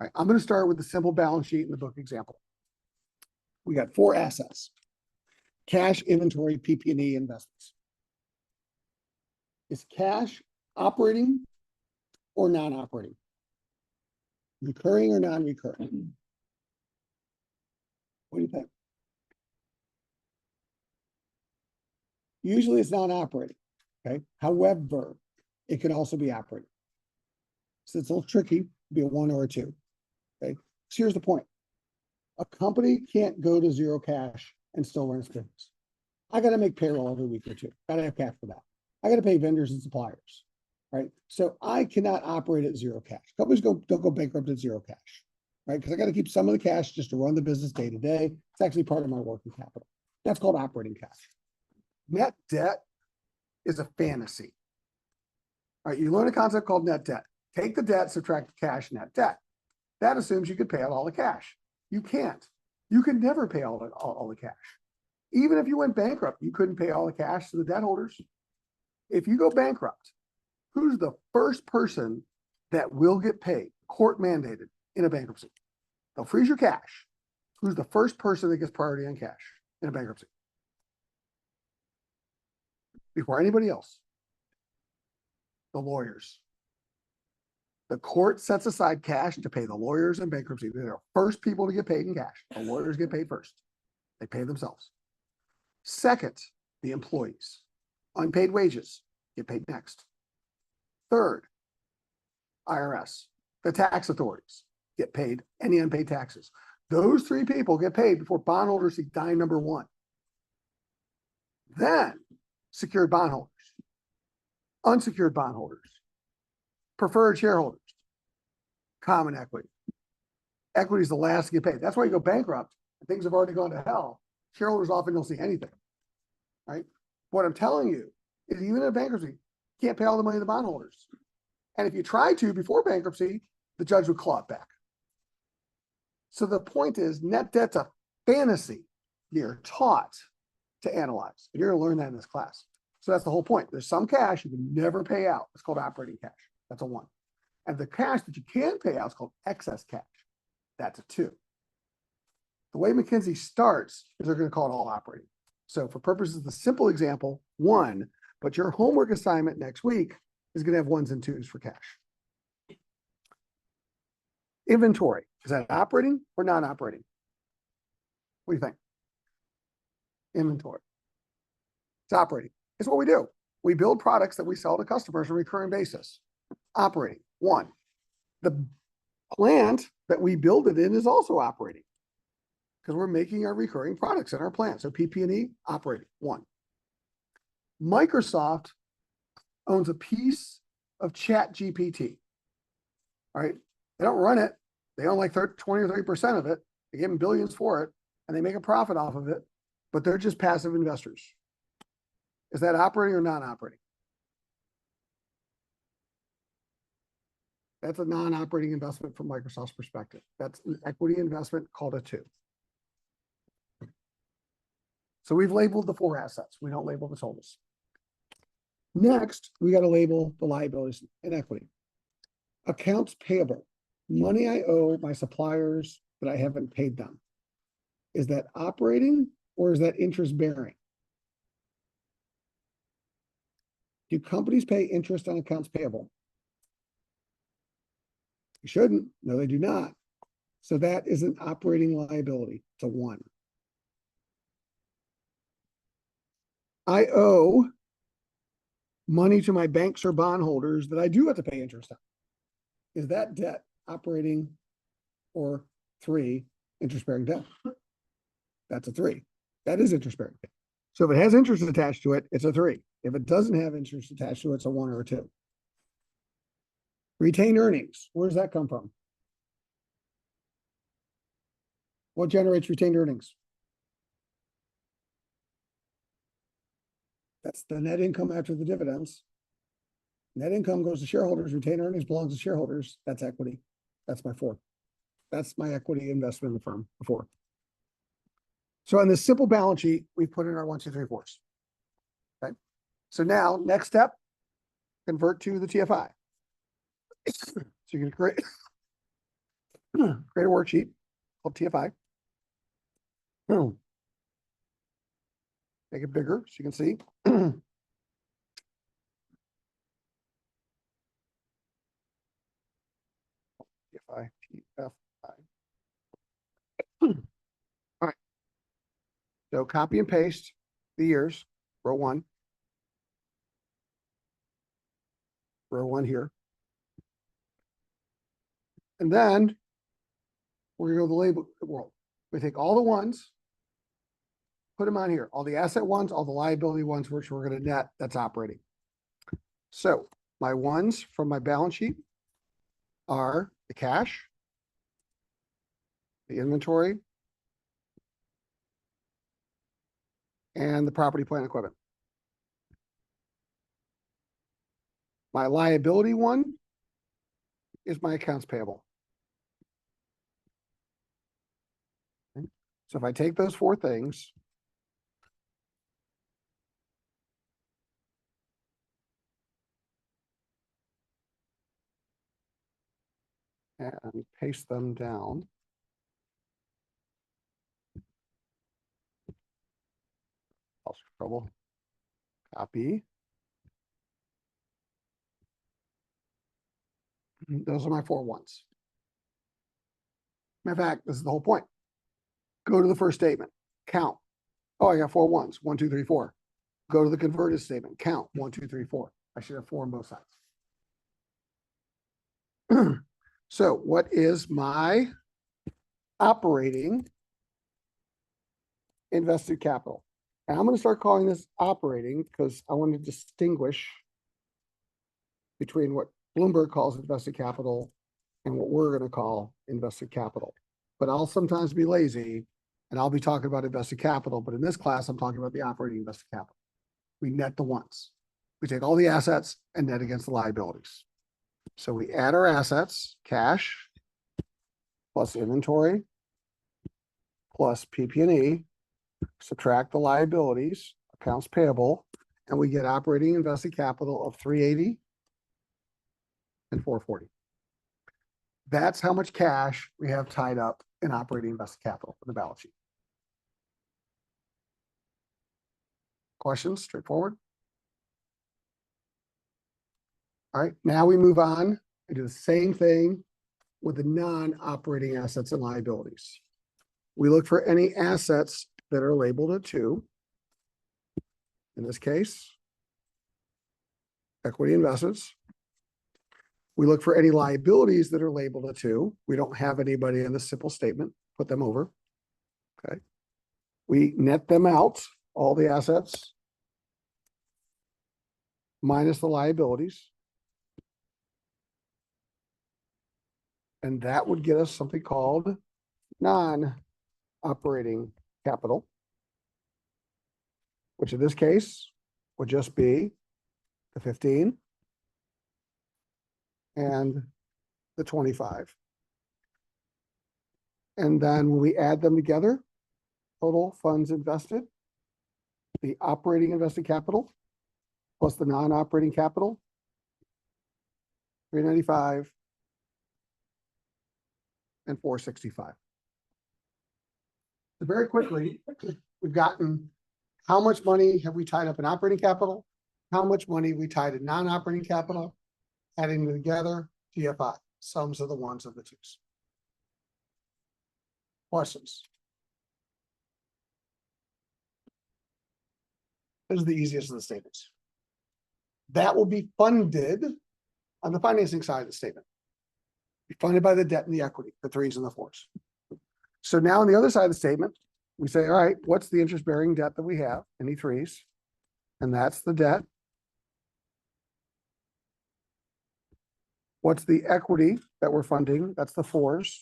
Speaker 1: right, I'm going to start with the simple balance sheet in the book example. We got 4 assets: cash, inventory, PP&E, investments. Is cash operating or non-operating? Recurring or non-recurring? What do you think? Usually it's non-operating, okay? However, it can also be operating. So it's a little tricky to be a 1 or a 2, okay? So here's the point. A company can't go to zero cash and still run its business. I got to make payroll every week or 2. Got to have cash for that. I got to pay vendors and suppliers, right? So I cannot operate at zero cash. Companies don't go bankrupt at zero cash, right? Because I got to keep some of the cash just to run the business day to day. It's actually part of my working capital. That's called operating cash. Net debt is a fantasy. All right, you learn a concept called net debt. Take the debt, subtract the cash, net debt. That assumes you could pay out all the cash. You can't. You can never pay all the cash. Even if you went bankrupt, you couldn't pay all the cash to the debt holders. If you go bankrupt, who's the first person that will get paid, court mandated, in a bankruptcy? They'll freeze your cash. Who's the first person that gets priority on cash in a bankruptcy? Before anybody else, the lawyers. The court sets aside cash to pay the lawyers in bankruptcy. They're the first people to get paid in cash. The lawyers get paid first. They pay themselves. Second, the employees. Unpaid wages get paid next. Third, IRS. The tax authorities get paid any unpaid taxes. Those three people get paid before bondholders see dime number one. Then secured bondholders, unsecured bondholders, preferred shareholders, common equity. Equity is the last to get paid. That's why you go bankrupt and things have already gone to hell. Shareholders often don't see anything, right? What I'm telling you is even in a bankruptcy, you can't pay all the money to the bondholders. And if you try to before bankruptcy, the judge would claw it back. So the point is net debt's a fantasy you're taught to analyze. And you're going to learn that in this class. So that's the whole point. There's some cash you can never pay out. It's called operating cash. That's a 1. And the cash that you can pay out is called excess cash. That's a 2. The way McKinsey starts is they're going to call it all operating. So for purposes of the simple example, 1, but your homework assignment next week is going to have 1s and 2s for cash. Inventory, is that operating or non-operating? What do you think? Inventory. It's operating. It's what we do. We build products that we sell to customers on a recurring basis. Operating, 1. The plant that we build it in is also operating because we're making our recurring products in our plant. So PP&E, operating, 1. Microsoft owns a piece of ChatGPT. All right. They don't run it. They own like 20 or 30% of it. They give them billions for it and they make a profit off of it, but they're just passive investors. Is that operating or non-operating? That's a non-operating investment from Microsoft's perspective. That's an equity investment called a 2. So we've labeled the 4 assets. We don't label the totals. Next, we got to label the liabilities and equity. Accounts payable, money I owe my suppliers that I haven't paid them. Is that operating or is that interest bearing? Do companies pay interest on accounts payable? You shouldn't. No, they do not. So that is an operating liability. It's a 1. I owe money to my banks or bondholders that I do have to pay interest on. Is that debt operating or 3, interest-bearing debt? That's a 3. That is interest-bearing debt. So if it has interest attached to it, it's a 3. If it doesn't have interest attached to it, it's a 1 or a 2. Retained earnings, where does that come from? What generates retained earnings? That's the net income after the dividends. Net income goes to shareholders. Retained earnings belongs to shareholders. That's equity. That's my 4. That's my equity investment in the firm, 4. So on this simple balance sheet, we put in our 1, 2, 3, 4s. Okay. So now, next step, convert to the TFI. So you can create a worksheet called TFI. Make it bigger so you can see. TFI. All right. So copy and paste the years, row 1. Row 1 here. And then we're going to go to the label world. We take all the 1s, put them on here. All the asset 1s, all the liability 1s, which we're going to net, that's operating. So my 1s from my balance sheet are the cash, the inventory, and the property, plant, and equipment. My liability 1 is my accounts payable. Okay. So if I take those 4 things, and paste them down, also trouble, copy. Those are my 4 1s. Matter of fact, this is the whole point. Go to the first statement, count. Oh, I got 4 1s, 1, 2, 3, 4. Go to the converted statement, count 1, 2, 3, 4. I should have 4 on both sides. So what is my operating invested capital. And I'm going to start calling this operating because I want to distinguish between what Bloomberg calls invested capital and what we're going to call invested capital. But I'll sometimes be lazy and I'll be talking about invested capital. But in this class, I'm talking about the operating invested capital. We net the ones. We take all the assets and net against the liabilities. So we add our assets, cash, plus inventory, plus PP&E, subtract the liabilities, accounts payable, and we get operating invested capital of 380 and 440. That's how much cash we have tied up in operating invested capital in the balance sheet. Questions? Straightforward. All right, now we move on and do the same thing with the non-operating assets and liabilities. We look for any assets that are labeled a 2. In this case, equity investments. We look for any liabilities that are labeled a 2. We don't have anybody in the simple statement. Put them over. Okay. We net them out, all the assets minus the liabilities. And that would get us something called non-operating capital, which in this case would just be the 15 and the 25. And then when we add them together, total funds invested, the operating invested capital plus the non-operating capital, 395 and 465. So very quickly, we've gotten how much money have we tied up in operating capital, how much money we tied in non-operating capital, adding them together, TFI, sums of the ones of the twos. Questions? This is the easiest of the statements. That will be funded on the financing side of the statement. Be funded by the debt and the equity, the 3s and the 4s. So now on the other side of the statement, we say, all right, what's the interest-bearing debt that we have? Any 3s? And that's the debt. What's the equity that we're funding? That's the 4s.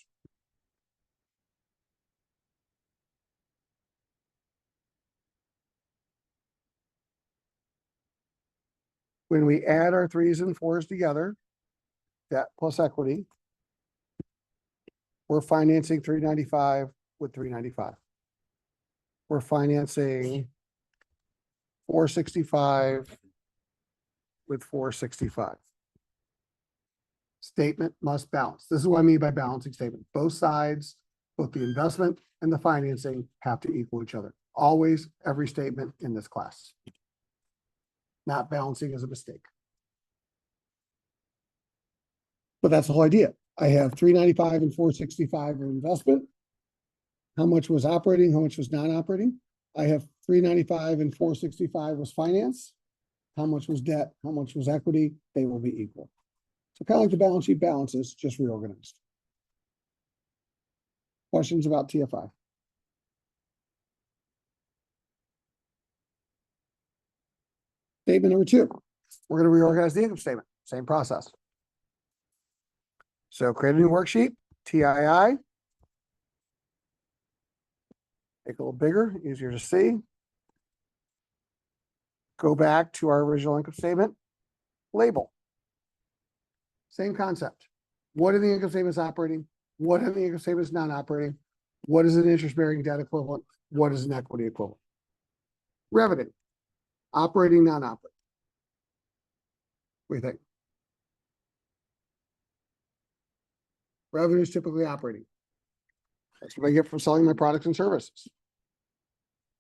Speaker 1: When we add our 3s and 4s together, debt plus equity, we're financing 395 with 395. We're financing 465 with 465. Statement must balance. This is what I mean by balancing statement. Both sides, both the investment and the financing, have to equal each other. Always, every statement in this class. Not balancing is a mistake. But that's the whole idea. I have 395 and 465 in investment. How much was operating? How much was non-operating? I have 395 and 465 was finance. How much was debt? How much was equity? They will be equal. So kind of like the balance sheet balances, just reorganized. Questions about TFI? Statement number 2. We're going to reorganize the income statement. Same process. So create a new worksheet, TII. Make it a little bigger, easier to see. Go back to our original income statement, label. Same concept. What are the income statements operating? What are the income statements non-operating? What is an interest-bearing debt equivalent? What is an equity equivalent? Revenue, operating, non-operating. What do you think? Revenue is typically operating. That's what I get from selling my products and services.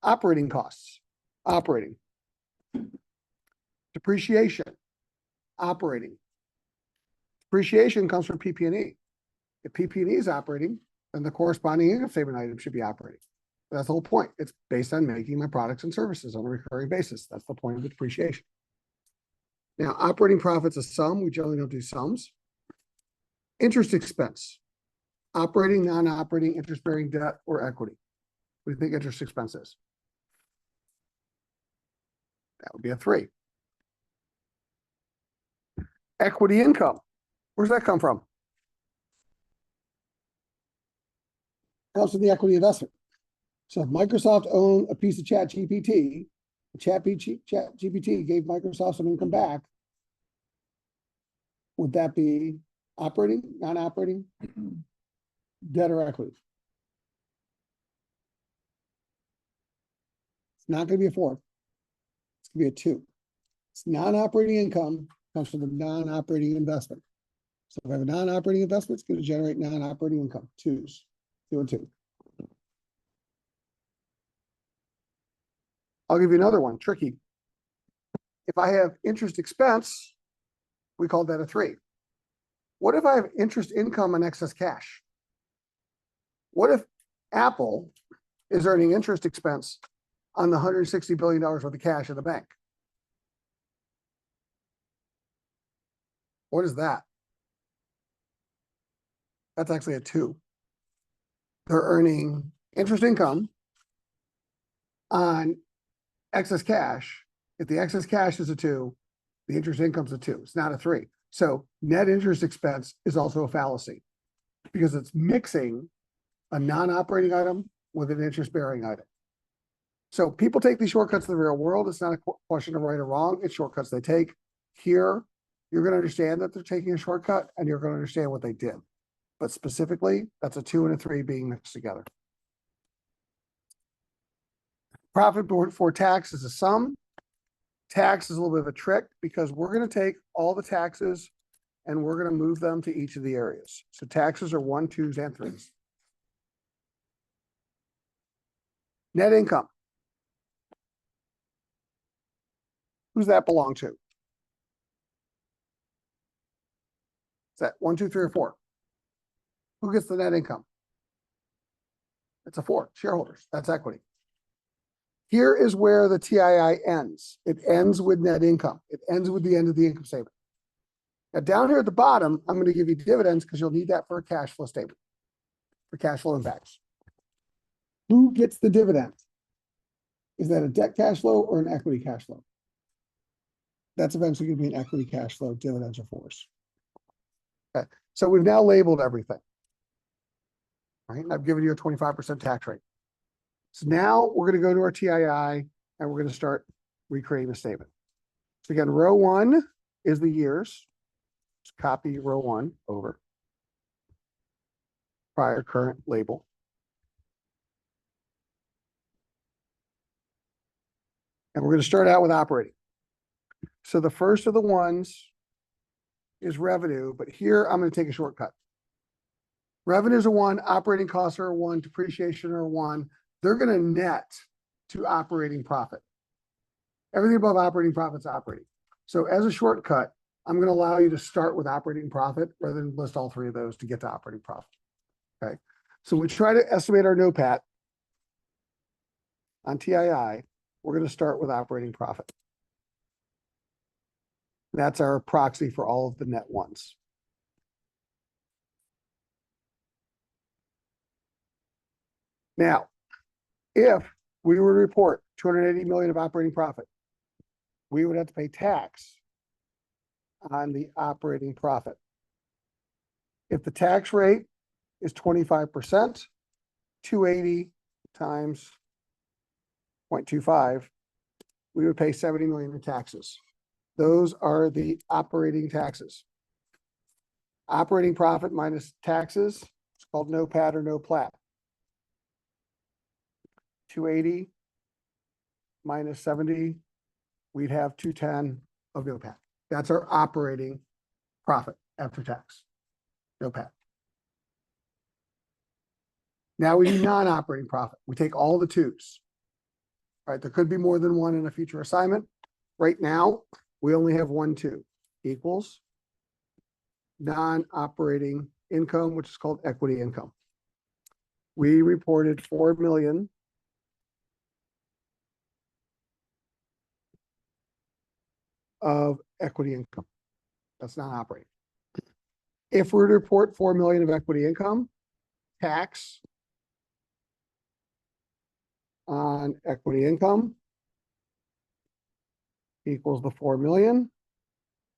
Speaker 1: Operating costs, operating. Depreciation, operating. Depreciation comes from PP&E. If PP&E is operating, then the corresponding income statement item should be operating. That's the whole point. It's based on making my products and services on a recurring basis. That's the point of the depreciation. Now, operating profit's a sum. We generally don't do sums. Interest expense. Operating, non-operating, interest-bearing debt, or equity. What do you think interest expense is? That would be a 3. Equity income. Where's that come from? Comes from the equity investment. So if Microsoft owned a piece of ChatGPT, ChatGPT gave Microsoft some income back, would that be operating, non-operating, debt, or equity? It's not going to be a 4. It's going to be a 2. It's non-operating income, comes from the non-operating investment. So if I have a non-operating investment, it's going to generate non-operating income. 2s, 2 and 2. I'll give you another one, tricky. If I have interest expense, we call that a 3. What if I have interest income on excess cash? What if Apple is earning interest expense on the $160 billion worth of cash in the bank? What is that? That's actually a 2. They're earning interest income on excess cash. If the excess cash is a 2, the interest income's a 2. It's not a 3. So net interest expense is also a fallacy because it's mixing a non-operating item with an interest-bearing item. So people take these shortcuts in the real world. It's not a question of right or wrong. It's shortcuts they take. Here, you're going to understand that they're taking a shortcut and you're going to understand what they did. But specifically, that's a 2 and a 3 being mixed together. Profit before tax is a sum. Tax is a little bit of a trick because we're going to take all the taxes and we're going to move them to each of the areas. So taxes are 1, 2s, and 3s. Net income. Who's that belong to? Is that 1, 2, 3, or 4? Who gets the net income? It's a 4, shareholders. That's equity. Here is where the TII ends. It ends with net income. It ends with the end of the income statement. Now down here at the bottom, I'm going to give you dividends because you'll need that for a cash flow statement, for cash flow impacts. Who gets the dividend? Is that a debt cash flow or an equity cash flow? That's eventually going to be an equity cash flow, dividends or 4s. Okay, so we've now labeled everything. Right? I've given you a 25% tax rate. So now we're going to go to our TII and we're going to start recreating the statement. So again, row 1 is the years. Just copy row 1 over. Prior, current, label. And we're going to start out with operating. So the first of the ones is revenue, but here I'm going to take a shortcut. Revenues are 1, operating costs are 1, depreciation are 1. They're going to net to operating profit. Everything above operating profit is operating. So as a shortcut, I'm going to allow you to start with operating profit rather than list all 3 of those to get to operating profit. Okay. So we try to estimate our NOPAT on TII. We're going to start with operating profit. That's our proxy for all of the net ones. Now, if we were to report 280 million of operating profit, we would have to pay tax on the operating profit. If the tax rate is 25%, 280 times 0.25, we would pay 70 million in taxes. Those are the operating taxes. Operating profit minus taxes, it's called NOPAT or NOPLAT. 280 minus 70, we'd have 210 of NOPAT. That's our operating profit after tax, NOPAT. Now we do non-operating profit. We take all the 2s. All right, there could be more than 1 in a future assignment. Right now, we only have 1, 2 equals non-operating income, which is called equity income. We reported 4 million of equity income. That's not operating. If we were to report 4 million of equity income, tax on equity income equals the 4 million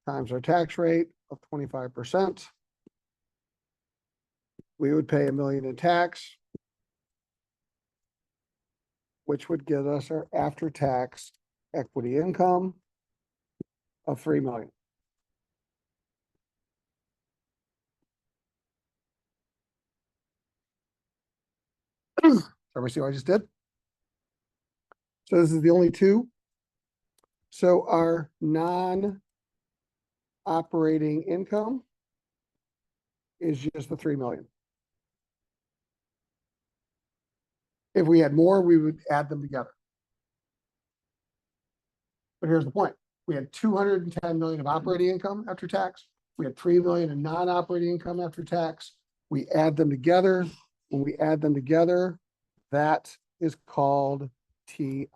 Speaker 1: times our tax rate of 25%. We would pay $1 million in tax, which would give us our after-tax equity income of 3 million. Everybody see what I just did? So this is the only two. So our non-operating income is just the 3 million. If we had more, we would add them together. But here's the point. We had 210 million of operating income after tax. We had 3 million in non-operating income after tax. We add them together. When we add them together, that is called TII,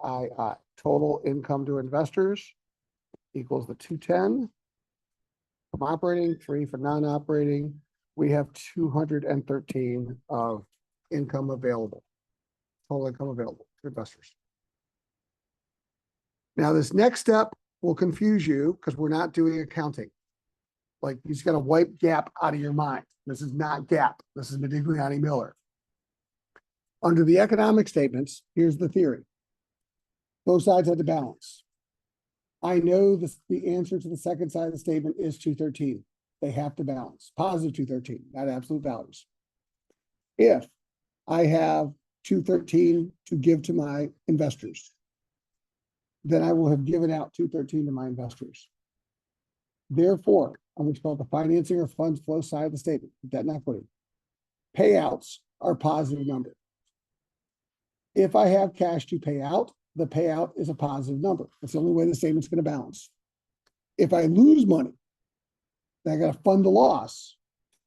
Speaker 1: total income to investors, equals the 210 from operating, 3 for non-operating. We have 213 of income available, total income available to investors. Now, this next step will confuse you because we're not doing accounting. Like, you just got to wipe GAAP out of your mind. This is not GAAP. This is Modigliani Miller. Under the economic statements, here's the theory. Both sides have to balance. I know the answer to the second side of the statement is 213. They have to balance. Positive 213, not absolute values. If I have 213 to give to my investors, then I will have given out 213 to my investors. Therefore, on what's called the financing or funds flow side of the statement, debt and equity, payouts are a positive number. If I have cash to pay out, the payout is a positive number. That's the only way the statement's going to balance. If I lose money, then I got to fund the loss.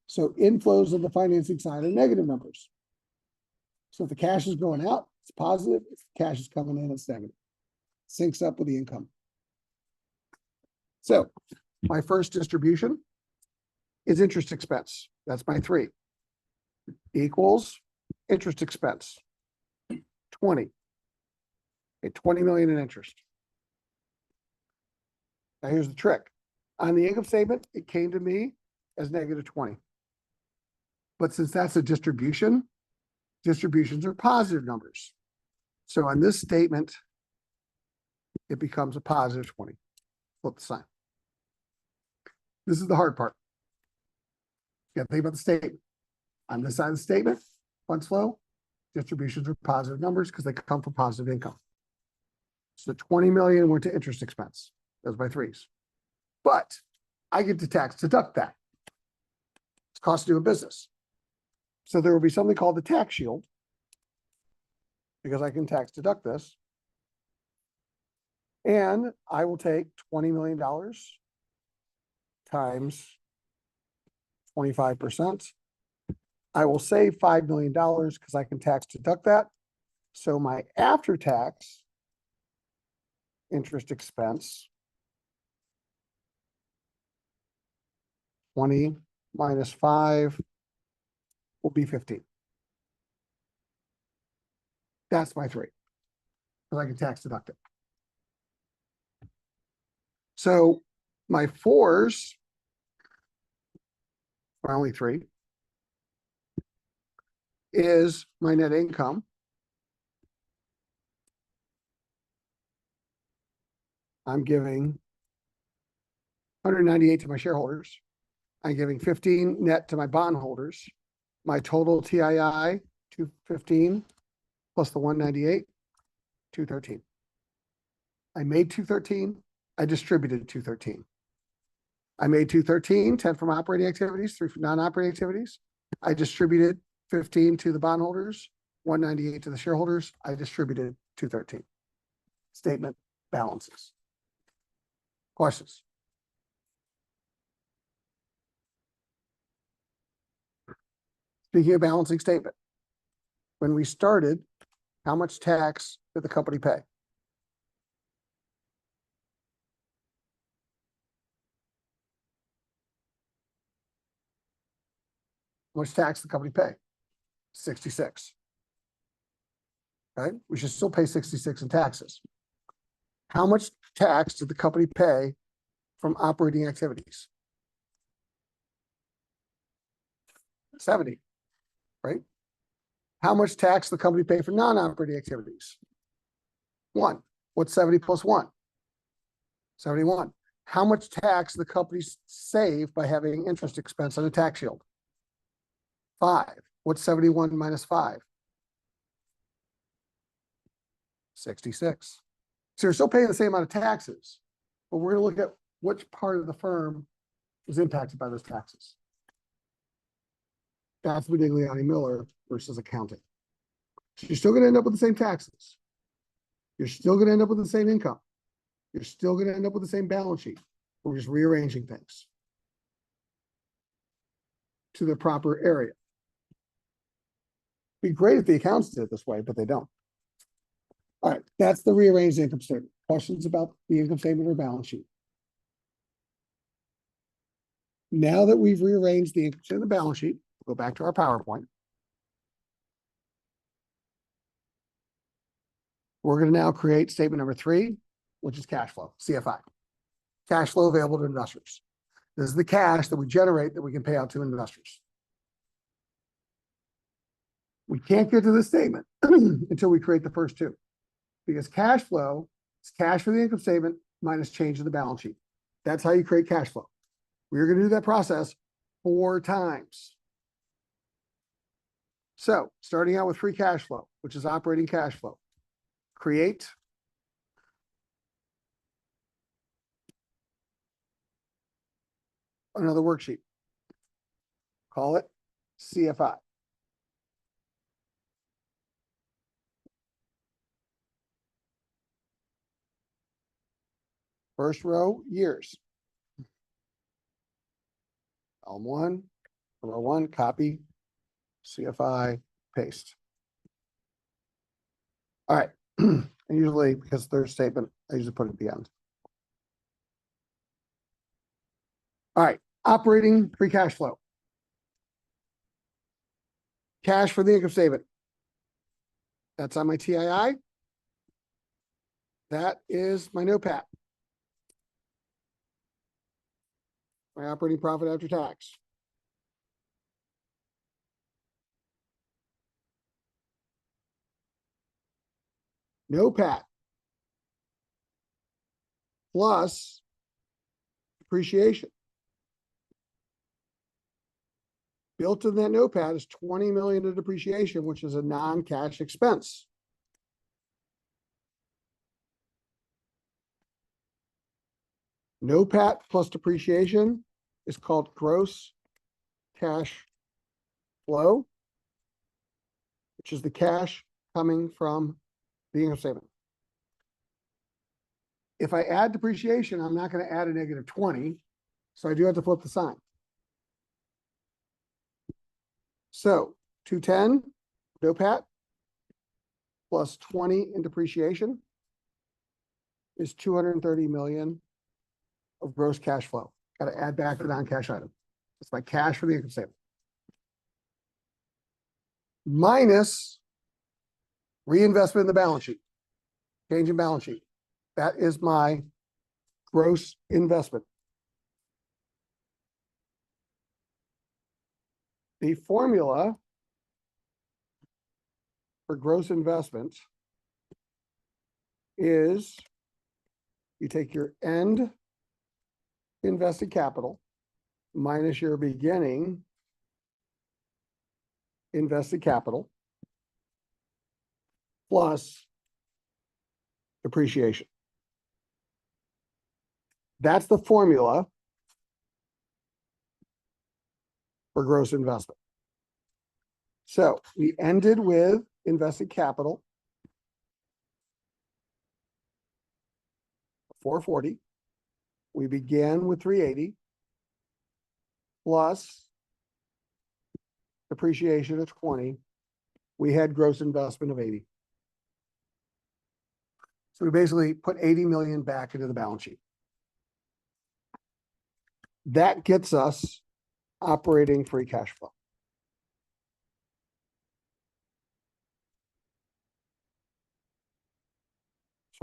Speaker 1: So inflows on the financing side are negative numbers. So if the cash is going out, it's positive. If the cash is coming in, it's negative. Syncs up with the income. So my first distribution is interest expense. That's my 3. Equals interest expense. 20. Okay, 20 million in interest. Now here's the trick. On the income statement, it came to me as negative 20. But since that's a distribution, distributions are positive numbers. So on this statement, it becomes a positive 20. Flip the sign. This is the hard part. You got to think about the statement. On this side of the statement, funds flow, distributions are positive numbers because they come from positive income. So 20 million went to interest expense. Those by 3s. But I get to tax deduct that. It's cost of doing business. So there will be something called the tax shield because I can tax deduct this. And I will take $20 million times 25%. I will save $5 million because I can tax deduct that. So my after-tax interest expense, 20 minus 5 will be 15. That's my 3, because I can tax deduct it. So my 4s are only 3, is my net income. I'm giving 198 to my shareholders. I'm giving 15 net to my bondholders. My total TII, 215 plus the 198, 213. I made 213. I distributed 213. I made 213, 10 from operating activities, 3 from non-operating activities. I distributed 15 to the bondholders, 198 to the shareholders. I distributed 213. Statement balances. Questions? Speaking of balancing statement, when we started, how much tax did the company pay? How much tax did the company pay? 66. Okay, we should still pay 66 in taxes. How much tax did the company pay from operating activities? 70, right? How much tax the company pay for non-operating activities? 1. What's 70 plus 1? 71. How much tax the company save by having interest expense on a tax shield? 5. What's 71 minus 5? 66. So you're still paying the same amount of taxes, but we're going to look at which part of the firm was impacted by those taxes. That's Modigliani Miller versus accounting. So you're still going to end up with the same taxes. You're still going to end up with the same income. You're still going to end up with the same balance sheet. We're just rearranging things to the proper area. Be great if the accountants did it this way, but they don't. All right, that's the rearranged income statement. Questions about the income statement or balance sheet? Now that we've rearranged the income statement and the balance sheet, we'll go back to our PowerPoint. We're going to now create statement number 3, which is cash flow, CFI. Cash flow available to investors. This is the cash that we generate that we can pay out to investors. We can't get to this statement until we create the first 2, because cash flow is cash for the income statement minus change in the balance sheet. That's how you create cash flow. We're going to do that process 4 times. So starting out with free cash flow, which is operating cash flow. Create another worksheet. Call it CFI. First row, years. Column 1, row 1, copy, CFI, paste. All right. And usually, because third statement, I usually put it at the end. All right. Operating free cash flow. Cash for the income statement. That's on my TII. That is my NOPAT. My operating profit after tax. NOPAT plus depreciation. Built in that NOPAT is $20 million of depreciation, which is a non-cash expense. NOPAT plus depreciation is called gross cash flow, which is the cash coming from the income statement. If I add depreciation, I'm not going to add a negative 20, so I do have to flip the sign. So 210 NOPAT plus 20 in depreciation is 230 million of gross cash flow. Got to add back the non-cash item. It's my cash for the income statement. Minus reinvestment in the balance sheet. Change in balance sheet. That is my gross investment. The formula for gross investment is you take your end invested capital minus your beginning invested capital plus depreciation. That's the formula for gross investment. So we ended with invested capital 440. We began with 380 plus depreciation of 20. We had gross investment of 80. So we basically put 80 million back into the balance sheet. That gets us operating free cash flow.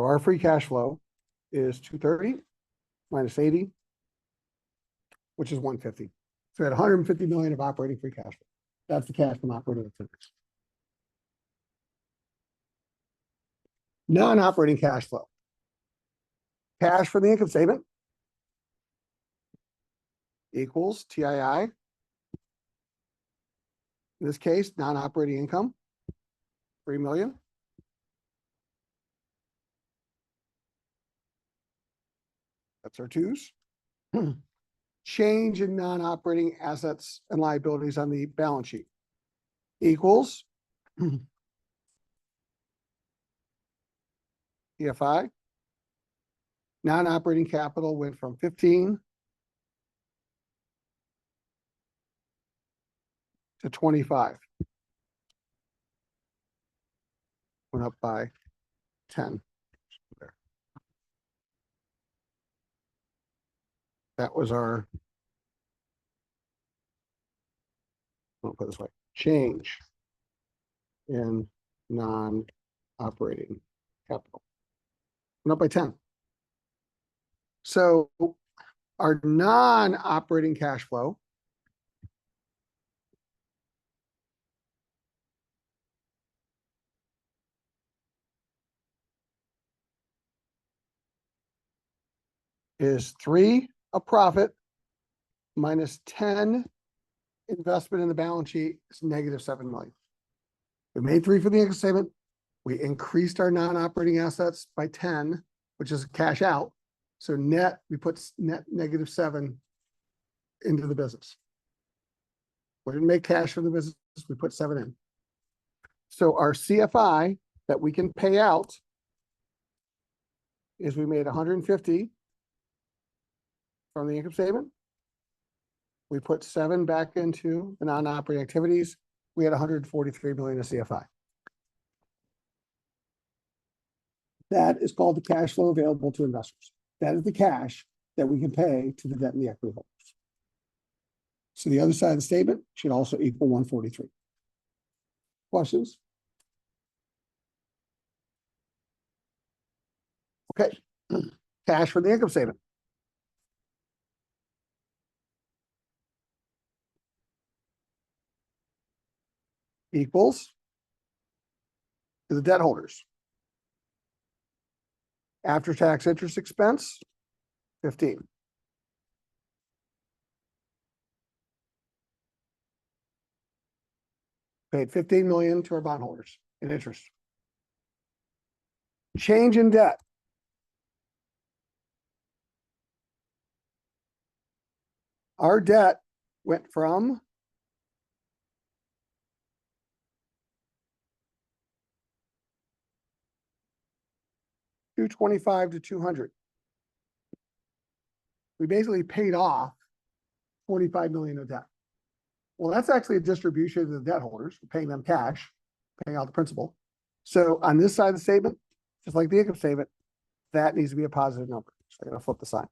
Speaker 1: So our free cash flow is 230 minus 80, which is 150. So we had 150 million of operating free cash flow. That's the cash from operating activities. Non-operating cash flow. Cash from the income statement equals TII. In this case, non-operating income, 3 million. That's our twos. Change in non-operating assets and liabilities on the balance sheet equals EFI. Non-operating capital went from 15 to 25. Went up by 10. There. That was our, I'll put it this way, change in non-operating capital. Went up by 10. So our non-operating cash flow is 3 a profit minus 10 investment in the balance sheet is negative 7 million. We made 3 for the income statement. We increased our non-operating assets by 10, which is cash out. So net, we put net negative 7 into the business. We didn't make cash from the business, we put 7 in. So our CFI that we can pay out is we made 150 from the income statement. We put 7 back into the non-operating activities. We had 143 million of CFI. That is called the cash flow available to investors. That is the cash that we can pay to the debt and the equity holders. So the other side of the statement should also equal 143. Questions? Okay. Cash for the income statement. Equals to the debt holders. After-tax interest expense, 15. Paid 15 million to our bondholders in interest. Change in debt. Our debt went from $225 to 200. We basically paid off 45 million of debt. Well, that's actually a distribution to the debt holders. We're paying them cash, paying out the principal. So on this side of the statement, just like the income statement, that needs to be a positive number. So I'm going to flip the sign.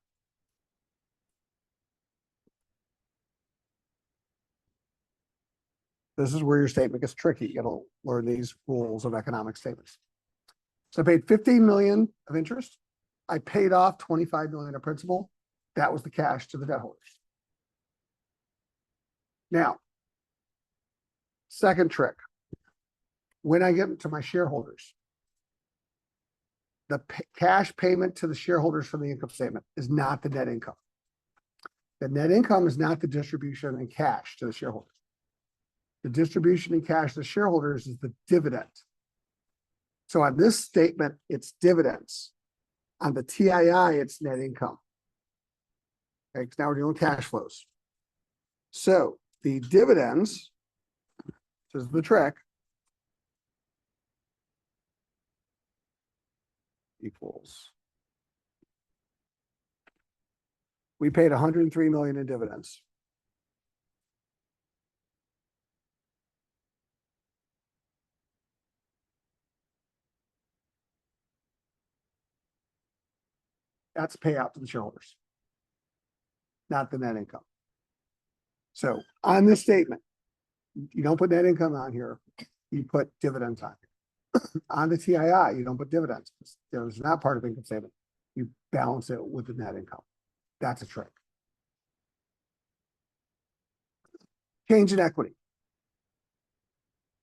Speaker 1: This is where your statement gets tricky. You got to learn these rules of economic statements. So I paid 15 million of interest. I paid off 25 million of principal. That was the cash to the debt holders. Now, second trick. When I get to my shareholders, the cash payment to the shareholders from the income statement is not the net income. The net income is not the distribution in cash to the shareholders. The distribution in cash to the shareholders is the dividend. So on this statement, it's dividends. On the TII, it's net income. Okay, 'cause now we're doing cash flows. So the dividends, this is the trick, equals. We paid 103 million in dividends. That's payout to the shareholders, not the net income. So on this statement, you don't put net income on here, you put dividends on here. On the TII, you don't put dividends. It's not part of income statement. You balance it with the net income. That's a trick. Change in equity.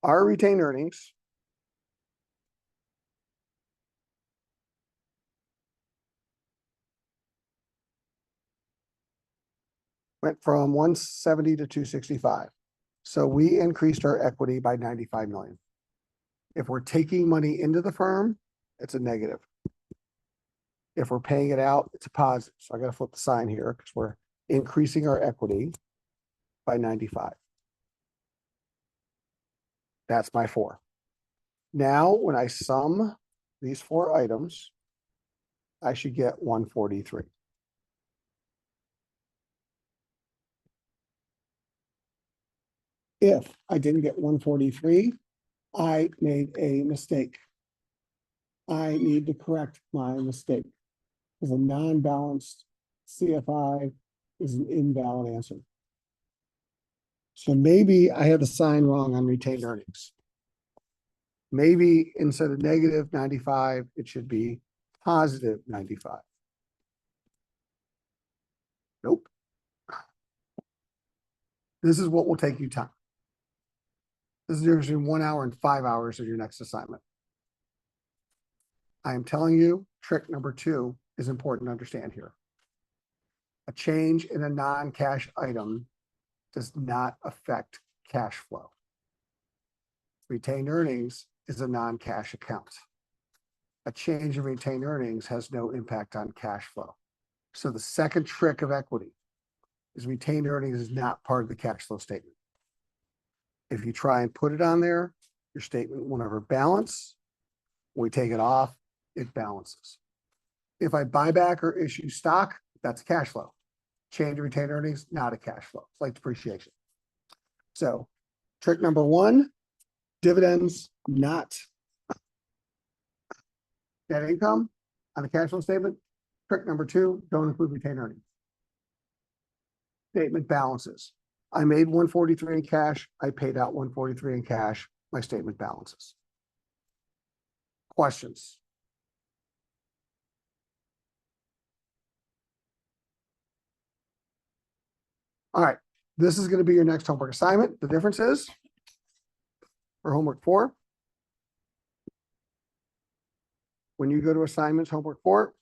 Speaker 1: Our retained earnings went from 170 to 265. So we increased our equity by 95 million. If we're taking money into the firm, it's a negative. If we're paying it out, it's a positive. So I got to flip the sign here because we're increasing our equity by 95. That's my 4. Now, when I sum these 4 items, I should get 143. If I didn't get 143, I made a mistake. I need to correct my mistake because a non-balanced CFI is an invalid answer. So maybe I had the sign wrong on retained earnings. Maybe instead of negative 95, it should be positive 95. Nope. This is what will take you time. This is the difference between 1 hour and 5 hours of your next assignment. I am telling you, trick number 2 is important to understand here. A change in a non-cash item does not affect cash flow. Retained earnings is a non-cash account. A change in retained earnings has no impact on cash flow. So the second trick of equity is retained earnings is not part of the cash flow statement. If you try and put it on there, your statement will never balance. When we take it off, it balances. If I buy back or issue stock, that's cash flow. Change in retained earnings, not a cash flow. It's like depreciation. So trick number 1, dividends, not net income on the cash flow statement. Trick number 2, don't include retained earnings. Statement balances. I made 143 in cash. I paid out 143 in cash. My statement balances. Questions? All right. This is going to be your next homework assignment. The difference is for homework 4, when you go to assignments, homework 4,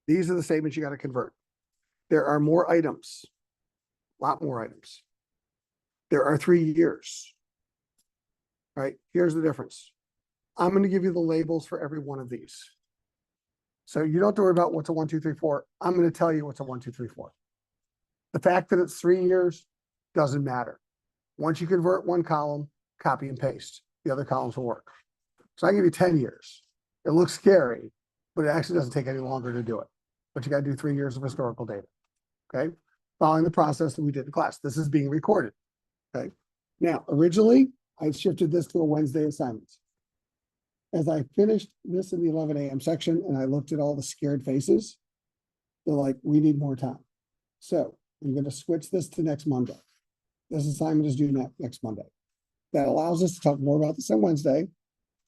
Speaker 1: these are the statements you got to convert. There are more items, a lot more items. There are 3 years. All right, here's the difference. I'm going to give you the labels for every one of these. So you don't have to worry about what's a 1, 2, 3, 4. I'm going to tell you what's a 1, 2, 3, 4. The fact that it's 3 years doesn't matter. Once you convert one column, copy and paste. The other columns will work. So I give you 10 years. It looks scary, but it actually doesn't take any longer to do it. But you got to do 3 years of historical data. Okay. Following the process that we did in class. This is being recorded. Okay. Now, originally, I shifted this to a Wednesday assignment. As I finished this in the 11 a.m. section and I looked at all the scared faces, they're like, we need more time. So I'm going to switch this to next Monday. This assignment is due next Monday. That allows us to talk more about this on Wednesday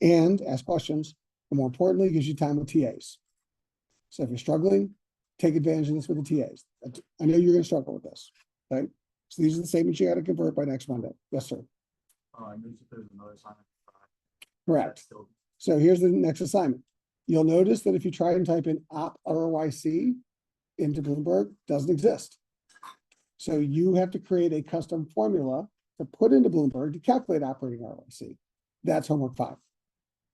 Speaker 1: and ask questions, and more importantly, gives you time with TAs. So if you're struggling, take advantage of this with the TAs. I know you're going to struggle with this, right? So these are the statements you got to convert by next Monday. Yes, sir.
Speaker 2: I noticed that there's another assignment.
Speaker 1: Correct. So here's the next assignment. You'll notice that if you try and type in op ROIC into Bloomberg, it doesn't exist. So you have to create a custom formula to put into Bloomberg to calculate operating ROIC. That's homework 5,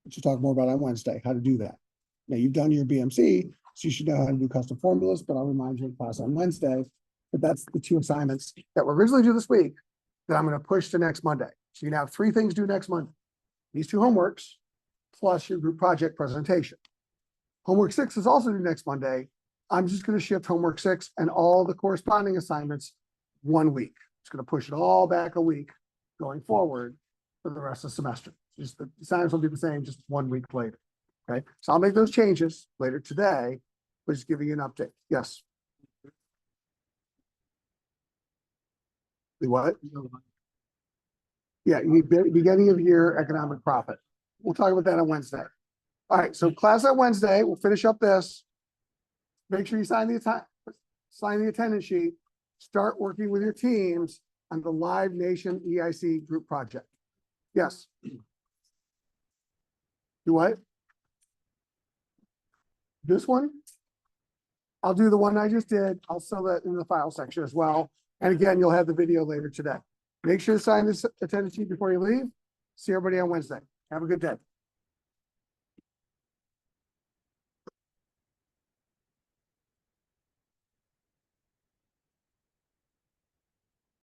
Speaker 1: which we'll talk more about on Wednesday, how to do that. Now you've done your BMC, so you should know how to do custom formulas, but I'll remind you in class on Wednesday. But that's the 2 assignments that were originally due this week that I'm going to push to next Monday. So you can have 3 things due next Monday. These 2 homeworks, plus your group project presentation. Homework 6 is also due next Monday. I'm just going to shift homework 6 and all the corresponding assignments 1 week. It's going to push it all back a week going forward for the rest of the semester. Just the assignments will be the same, just 1 week later. Okay, so I'll make those changes later today, but just giving you an update. Yes. The what? Yeah, you need beginning of year economic profit. We'll talk about that on Wednesday. All right, so class on Wednesday, we'll finish up this. Make sure you sign the attendance sheet. Start working with your teams on the Live Nation EIC group project. Yes. Do what? This one? I'll do the one I just did. I'll sell that in the file section as well. And again, you'll have the video later today. Make sure to sign this attendance sheet before you leave. See everybody on Wednesday. Have a good day.